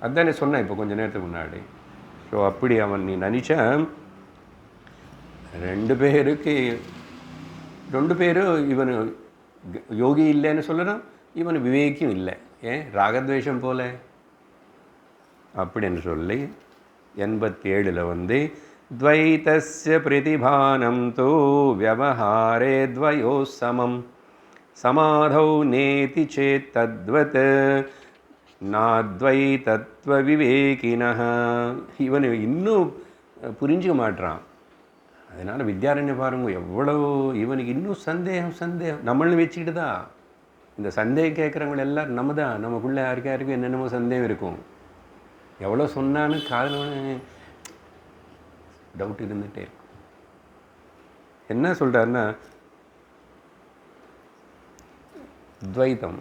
அதுதானே சொன்னேன் இப்போ கொஞ்சம் நேரத்துக்கு முன்னாடி. ஸோ அப்படி அவன் நீ நினச்ச 2 பேருக்கு 2 பேரும் இவன் யோகி இல்லைன்னு சொல்லணும், இவன் விவேக்கியும் இல்லை. ஏன் ராகத்வேஷம் போல அப்படின்னு சொல்லி 87 வந்து द्वैतस्य प्रतिभानं तु व्यवहारे द्वयोः समं समाधौ नेति चेत् तद्वत् नाद्वैतत्वविवेकिनः. இவன் இன்னும் புரிஞ்சுக்க மாட்டான். அதனால் வித்யாரண்ய பாருங்க எவ்வளோ இவனுக்கு இன்னும் சந்தேகம் நம்மளும் வச்சுக்கிட்டு தான். இந்த சந்தேகம் கேட்குறவங்க எல்லோரும் நம்ம தான். நமக்குள்ளே யாருக்கும் என்னென்னமோ சந்தேகம் இருக்கும். எவ்வளோ சொன்னான்னு காதலவனு டவுட் இருந்துகிட்டே இருக்கும். என்ன சொல்கிறாருன்னா, துவைத்தம்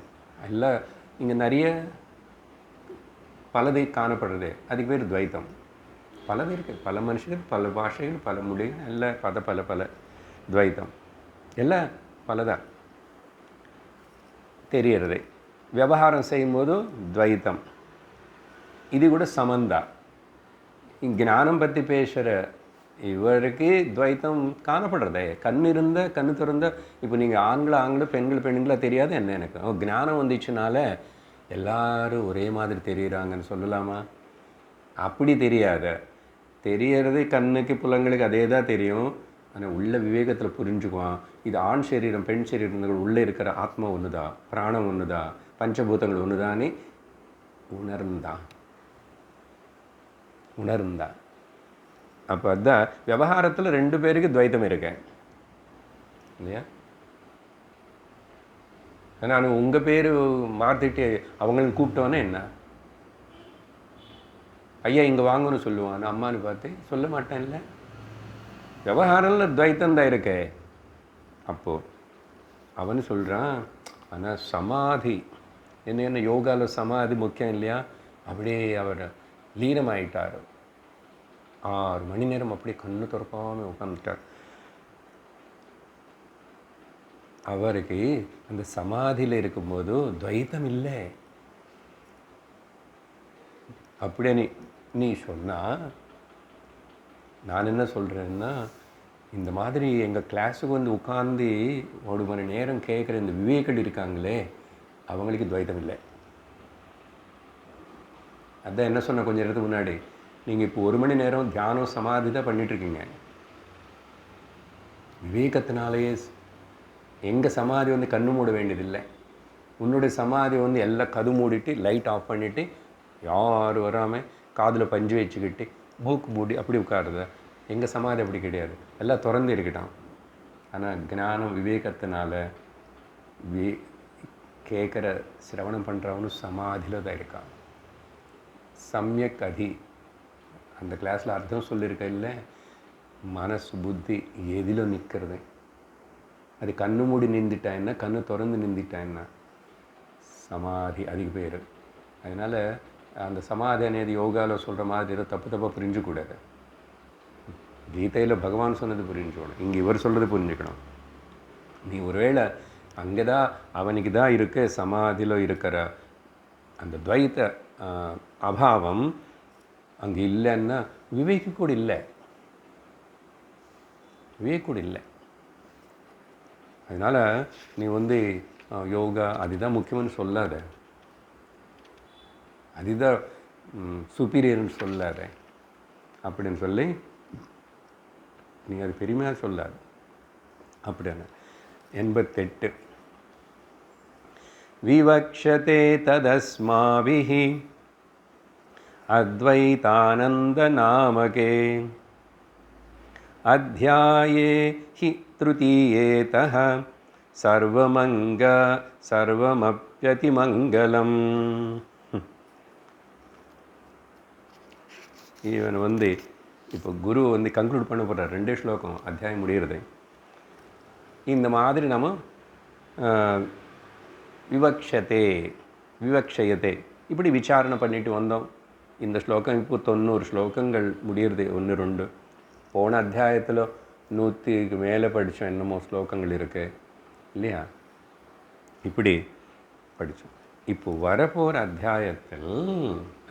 எல்லாம் இங்கே நிறைய பலதை காணப்படுறது, அதுக்கு பேர் துவைத்தம். பலது இருக்குது, பல மனுஷர்கள், பல பாஷைகள், பல மொழிகள், எல்லாம் பல துவைத்தம் எல்லாம் பலதான் தெரியறது. விவகாரம் செய்யும்போது துவைத்தம், இது கூட சமந்தா. ஞானம் பற்றி பேசுகிற இவருக்கு துவைத்தம் காணப்படுறதே. கண்ணு திறந்த இப்போ நீங்கள் ஆண்களை பெண்களாக தெரியாது என்ன எனக்கு. ஞானம் வந்துச்சுனால எல்லாரும் ஒரே மாதிரி தெரியுறாங்கன்னு சொல்லலாமா? அப்படி தெரியறது கண்ணுக்கு புலங்களுக்கு அதே தான் தெரியும். ஆனால் உள்ள விவேகத்தில் புரிஞ்சுக்குவான், இது ஆண் சரீரம் பெண் சரீரம், உள்ளே இருக்கிற ஆத்மா ஒன்று தான், பிராணம் ஒன்று தான், பஞ்சபூதங்கள் ஒன்று தானே உணர்ந்தான். அப்போ அதுதான் விவகாரத்தில் 2 பேருக்கு துவைத்தம் இருக்கேன் இல்லையா? நான் உங்கள் பேர் மாற்றிட்டு அவங்களுக்கு கூப்பிட்டோன்னே என்ன, ஐயா இங்கே வாங்கன்னு சொல்லுவான், நான் அம்மானு பார்த்து சொல்ல மாட்டேன் இல்லை. விவகாரம்ல துவைத்தம் தான் இருக்கே. அப்போது அவனு சொல்கிறான், ஆனால் சமாதி என்ன யோகாவில் சமாதி முக்கியம் இல்லையா? அப்படியே அவர் லீனமாயிட்டார். 6 மணி நேரம் அப்படியே கண்ணு திறக்காமல் உட்காந்துட்டார். அவருக்கு அந்த சமாதியில் இருக்கும்போது துவைத்தம் இல்லை. அப்படியே நீ சொன்னால் நான் என்ன சொல்கிறேன்னா, இந்த மாதிரி எங்கள் கிளாஸுக்கு வந்து உட்காந்து 1 மணி நேரம் கேட்குற இந்த விவேகர்கள் இருக்காங்களே, அவங்களுக்கு துவைத்தம் இல்லை. அதான் என்ன சொன்ன கொஞ்சம் நேரத்துக்கு முன்னாடி, நீங்கள் இப்போ 1 மணி நேரம் தியானம் சமாதி தான் பண்ணிகிட்ருக்கீங்க. விவேகத்தினாலேயே எங்கள் சமாதி வந்து கண்ணு மூட வேண்டியதில்லை. உன்னுடைய சமாதி வந்து எல்லாம் கது மூடிட்டு லைட் ஆஃப் பண்ணிவிட்டு யாரும் வராமல் காதில் பஞ்சு வச்சுக்கிட்டு மூக்கு மூடி அப்படி உட்காருது. எங்கள் சமாதி அப்படி கிடையாது, எல்லாம் திறந்து இருக்கட்டான். ஆனால் ஞானம் விவேகத்தினால கேட்குற சிரவணம் பண்ணுறவனும் சமாதியில் தான் இருக்கான். சமயக் அதி அந்த கிளாஸில் அர்த்தம் சொல்லியிருக்க இல்லை, மனசு புத்தி எதிலும் நிற்கிறது. அது கண்ணு மூடி நின்றுட்டா என்ன, கண்ணு திறந்து நின்றுட்டா என்ன, சமாதி அதுக்கு பேர். அதனால் அந்த சமாதி అనేది யோகாவில் சொல்கிற மாதிரி ஏதோ தப்பாக புரிஞ்சுக்கூடாது. கீதையில் பகவான் சொன்னது புரிஞ்சுக்கணும், இங்கே இவர் சொல்கிறது புரிஞ்சுக்கணும். நீ ஒருவேளை அங்கே தான் அவனுக்கு தான் இருக்க சமாதியில் இருக்கிற அந்த துவைத்த அபாவம் அங்கே இல்லைன்னா விவேக்கு கூட இல்லை, விவேக் கூட இல்லை. அதனால் நீ யோகா அதுதான் முக்கியம்னு சொல்லாத, அதுதான் சுப்பீரியர்னு சொல்லாத அப்படின்னு சொல்லி நீ அது பெருமையாக சொல்லாது. அப்படின்னு 88 விவக்ஷதே ததஸ்மாபிஹ அத்வைதானந்த நாமகே அத்யாயே ஹி த்ருதீயேதஹ சர்வமப்யதிமங்கலம். இவன் இப்போ குரு கன்க்ளூட் பண்ண போகிறார். 2 ஸ்லோகம் அத்தியாயம் முடிகிறது. இந்த மாதிரி நம்ம விவக்ஷயத்தை இப்படி விசாரணை பண்ணிட்டு வந்தோம். இந்த ஸ்லோகம் இப்போ 90 ஸ்லோகங்கள் முடிகிறது, 1 2. போன அத்தியாயத்தில் 100க்கு மேலே படித்தோம், என்னமோ ஸ்லோகங்கள் இருக்கு இல்லையா, இப்படி படித்தோம். இப்போ வரப்போகிற அத்தியாயத்தில்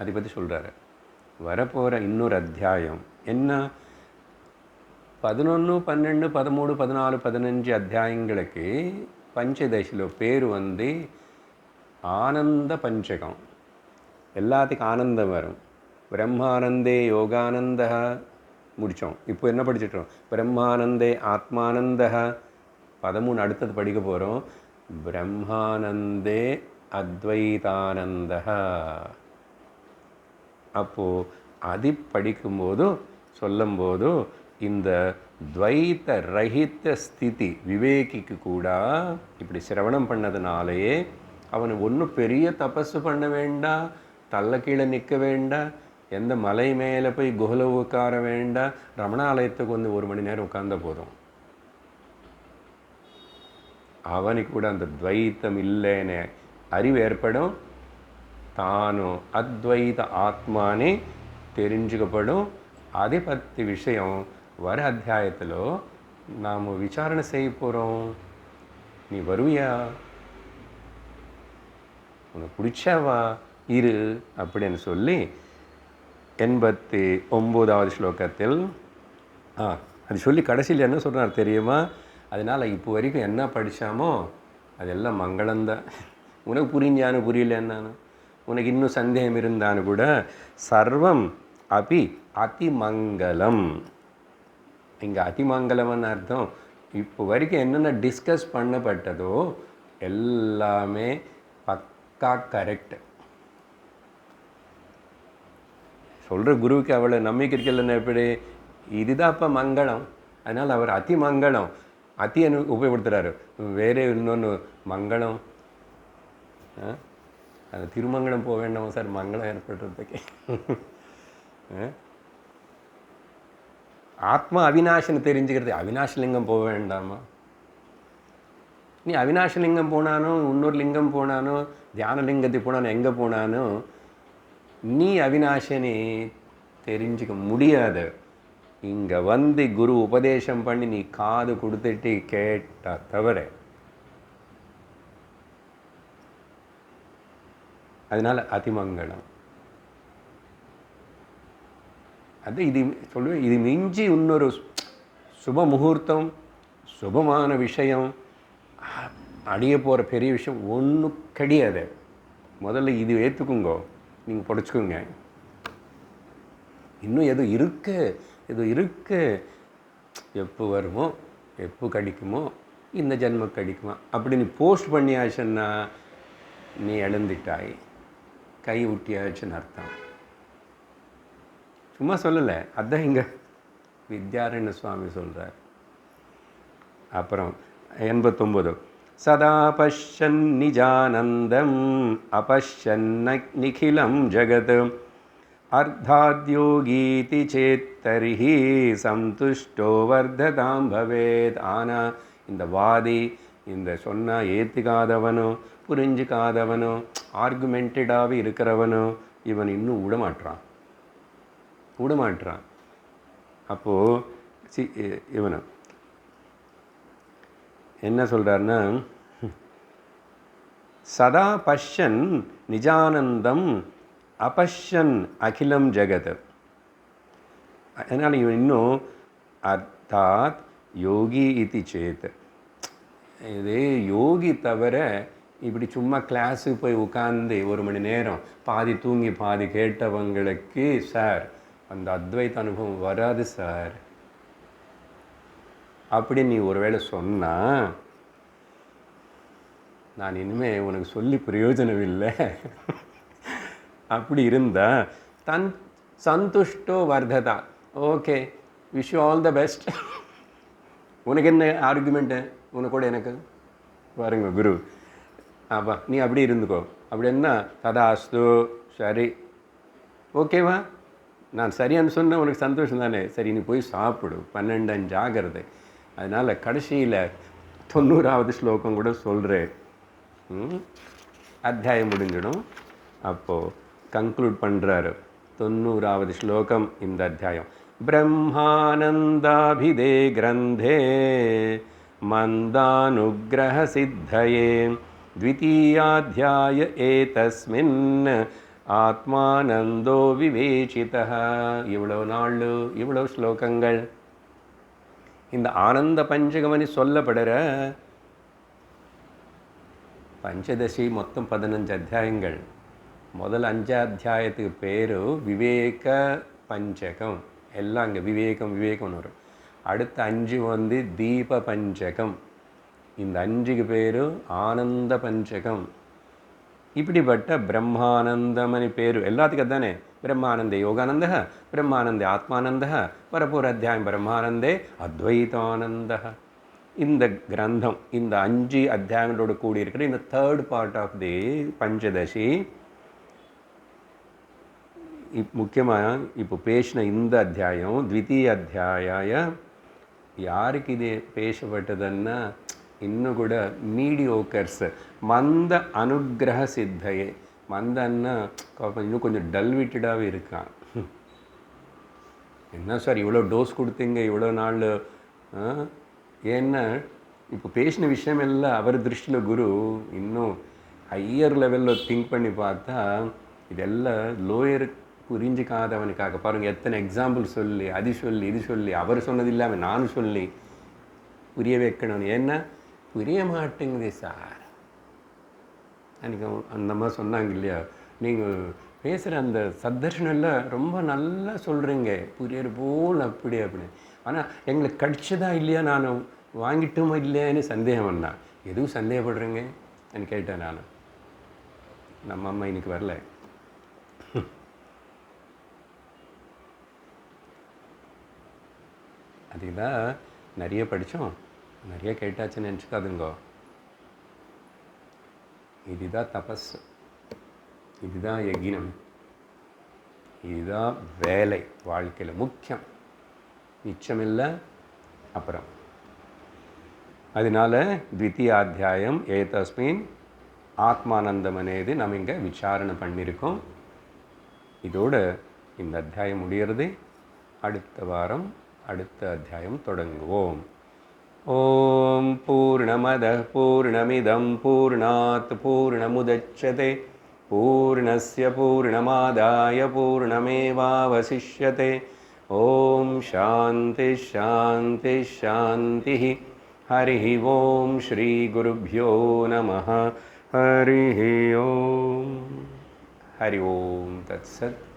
அதை பற்றி சொல்கிறாரு. வரப்போகிற இன்னொரு அத்தியாயம் என்ன, 11 12 13 14 15 அத்தியாயங்களுக்கு பஞ்சதசிలో பேர் ஆனந்த பஞ்சகம். எல்லாத்துக்கும் ஆனந்தம் வரும். பிரம்மானந்தே யோகானந்த முடித்தோம். இப்போ என்ன படிச்சிட்டோம், பிரம்மானந்தே ஆத்மானந்த. 13 அடுத்தது படிக்க போகிறோம், பிரம்மானந்தே அத்வைதானந்த. அப்போது அது படிக்கும்போது சொல்லும்போது இந்த துவைத்த ரஹித ஸ்திதி விவேகிக்கு கூட இப்படி சிரவணம் பண்ணதுனாலேயே அவன் ஒன்றும் பெரிய தபஸு பண்ண வேண்டாம், தள்ள கீழே நிற்க வேண்டாம், எந்த மலை மேலே போய் குஹல உட்கார வேண்டாம், ரமணாலயத்துக்கு 1 மணி நேரம் உட்கார்ந்த போதும். அவனுக்கு கூட அந்த துவைத்தம் இல்லைன்னு அறிவு ஏற்படும். தானும் அத்வைத ஆத்மானே தெரிஞ்சுக்கப்படும். அதை பற்றி விஷயம் வர அத்தியாயத்தில் நாம் விசாரணை செய்ய போகிறோம். நீ வருவியா, உனக்கு பிடிச்சவா இரு அப்படின்னு சொல்லி 89வது ஸ்லோகத்தில் அது சொல்லி கடைசியில் என்ன சொல்கிறார் தெரியுமா, அதனால் இப்போ வரைக்கும் என்ன படித்தாமோ அதெல்லாம் மங்களந்தான். உனக்கு புரிஞ்சானு புரியல என்னான்னு, உனக்கு இன்னும் சந்தேகம் இருந்தான்னு கூட சர்வம் அபி அதிமங்கலம். இங்கே அதிமங்கலம்னு அர்த்தம் இப்போ வரைக்கும் என்னென்ன டிஸ்கஸ் பண்ணப்பட்டதோ எல்லாமே பக்கா கரெக்ட். சொல்கிற குருவுக்கு அவளை நம்பிக்கை இருக்கலன்னு எப்படி, இதுதான் இப்போ மங்களம். அதனால் அவர் அதிமங்கலம் அத்தியை உபயோகப்படுத்துகிறாரு. வேறே இன்னொன்று மங்களம், அது திருமங்கலம் போக வேண்டாமா சார் மங்களம் ஏற்படுறதுக்கு. ஆத்மா அவிநாஷின்னு தெரிஞ்சுக்கிறது, அவிநாஷலிங்கம் போக வேண்டாமா? நீ அவிநாஷலிங்கம் போனாலும் இன்னொரு லிங்கம் போனாலும் தியானலிங்கத்துக்கு போனாலும் எங்கே போனாலும் நீ அவிநாஷினி தெரிஞ்சுக்க முடியாது. இங்கே குரு உபதேசம் பண்ணி நீ காது கொடுத்துட்டு கேட்டா தவிர. அதனால் அதிமங்கலம். அது இது சொல்லுவேன், இது மிஞ்சி இன்னொரு சுப முகூர்த்தம் சுபமான விஷயம் அடைய போகிற பெரிய விஷயம் ஒன்றும் கிடையாது. முதல்ல இது ஏற்றுக்குங்கோ, நீங்கள் படிச்சுக்கோங்க. இன்னும் எதுவும் இருக்கு, எப்போ வருமோ எப்போ கிடைக்குமோ இந்த ஜென்மம் கிடைக்குமா அப்படி நீ போஸ்ட் பண்ணியாச்சுன்னா நீ இழந்துட்டாய், கை ஊட்டியாச்சுன்னு அர்த்தம். சும்மா சொல்லலை, அதுதான் இங்கே வித்யாரண்ய சுவாமி சொல்கிறார். அப்புறம் 89 சதா பஷ்யன் நிஜானந்தம் அபஷ்யன் நிகிலம் ஜகத் அர்த்தாத்யோகீதி சேத்தரிஹி சந்துஷ்டோ வர்ததாம் பவேத். ஆனால் இந்த வாதி, இந்த சொன்னால் ஏற்றுக்காதவனோ புரிஞ்சுக்காதவனோ ஆர்குமெண்டடாகவே இருக்கிறவனோ இவன் இன்னும் விடமாட்டான். அப்போது இவனை என்ன சொல்கிறாருன்னா, சதா பஷ்யன் நிஜானந்தம் அபஷ்யன் அகிலம் ஜெகத். அதனால் இவன் இன்னும் அர்த்தாத் யோகி இது சேத். இதே யோகி தவிர இப்படி சும்மா கிளாஸுக்கு போய் உட்காந்து 1 மணி நேரம் பாதி தூங்கி பாதி கேட்டவங்களுக்கு சார் அந்த அத்வைத அனுபவம் வராது சார் அப்படி நீ ஒருவேளை சொன்னால், நான் இனிமேல் உனக்கு சொல்லி பிரயோஜனம் இல்லை. அப்படி இருந்தால் சந்துஷ்டோ வர்ததா. Okay, wish you all the best. உனக்கு என்ன ஆர்குமெண்ட்டு உனக்கு கூட எனக்கு பாருங்க குரு. அப்பா நீ அப்படி இருந்துக்கோ. அப்படி என்ன ததாஸ்து, சரி ஓகேவா, நான் சரியானு சொன்னால் உனக்கு சந்தோஷம் தானே. சரி நீ போய் சாப்பிடு, 12 ஆகிறது. அதனால் கடைசியில் 90வது ஸ்லோகம் கூட சொல்கிறேன். அத்தியாயம் முடிஞ்சிடும். அப்போது கன்க்ளூட் பண்ணுறாரு 90வது ஸ்லோகம் இந்த அத்தியாயம். பிரம்மானந்தாபிதே கிரந்தே மந்தானுகிரக சித்தயே द्वितीयाध्याय एतस्मिन् ஆத்மானந்தோ விவேசிதः. இவ்வளவு நாள் இவ்வளவு ஸ்லோகங்கள் இந்த ஆனந்த பஞ்சகமணி சொல்லப்படுற பஞ்சதசி மொத்தம் 15 அத்தியாயங்கள். முதல் 5 அத்தியாயத்துக்கு பேர் விவேக பஞ்சகம். எல்லாம் அங்கே விவேகம்னு வரும். அடுத்த 5 தீப பஞ்சகம். இந்த 5க்கு பேர் ஆனந்த பஞ்சகம். இப்படிப்பட்ட பிரம்மானந்தமணி பேர் எல்லாத்துக்கும் அதுதானே. பிரம்மானந்தே யோகானந்த, பிரம்மானந்தே ஆத்மானந்த, பரபூர அத்தியாயம் பிரம்மானந்தே அத்வைதானந்த. இந்த கிரந்தம் இந்த 5 அத்தியாயங்களோடு கூடியிருக்கிற இந்த 3rd part of the Panchadasi. முக்கியமாக இப்போ பேசின இந்த அத்தியாயம் த்விதீய அத்தியாய யாருக்கு இது பேசப்பட்டதுன்னா இன்னும் கூட மீடியோக்கர்ஸ், மந்த அனுகிரக சித்தையே. மந்தன்னா இன்னும் கொஞ்சம் டல்விட்டடாகவே இருக்கான். என்ன சார் இவ்வளோ டோஸ் கொடுத்தீங்க இவ்வளோ நாள்? ஏன்னா இப்போ பேசின விஷயம் எல்லாம் அவர் திருஷ்டியில் குரு இன்னும் ஹையர் லெவலில் திங்க் பண்ணி பார்த்தா இதெல்லாம் லோயர் புரிஞ்சிக்காதவனுக்காக. பாருங்கள் எத்தனை எக்ஸாம்பிள் சொல்லி அது சொல்லி இது சொல்லி அவர் சொன்னது இல்லாமல் நானும் சொல்லி புரிய வைக்கணும். ஏன்னா புரிய மாட்டேங்குது சார். அன்றைக்கி அந்த மாதிரி சொன்னாங்க இல்லையா, நீங்கள் பேசுகிற அந்த சத்தர்ஷனெல்லாம் ரொம்ப நல்லா சொல்கிறீங்க, புரியற போல் அப்படி அப்படின்னு. ஆனால் எங்களுக்கு கடிச்சதா இல்லையா, நான் வாங்கிட்டோமா இல்லையான்னு சந்தேகம் பண்ணா. எதுவும் சந்தேகப்படுறேங்க அப்படின்னு கேட்டேன் நான். நம்ம அம்மா இன்னைக்கு வரல. அதுதான் நிறைய படித்தோம், நிறைய கேட்டாச்சுன்னு நினச்சிக்காதுங்கோ. இதுதான் தபஸ், இதுதான் யஜ்ஞம், இதுதான் வேலை வாழ்க்கையில் முக்கியம், மிச்சமில்லை. அப்புறம் அதனால த்விதீயாத்தியாயம் ஏதஸ்மின் ஆத்மானந்தம் అనేది நம்ம இங்கே விசாரணை பண்ணியிருக்கோம். இதோடு இந்த அத்தியாயம் முடிகிறது. அடுத்த வாரம் அடுத்த அத்தியாயம் தொடங்குவோம். ஓம் பூர்ணமதః பூர்ணமிதம் பூர்ணாத் பூர்ணமுதச்யதே பூர்ணஸ்ய பூர்ணமாதாய பூர்ணமேவாவசிஷ்யதே. ஓம் சாந்தி சாந்தி சாந்தி. हरिः ओम श्री गुरुभ्यो नमः. हरिः ओम. हरि ओम तत्सत्.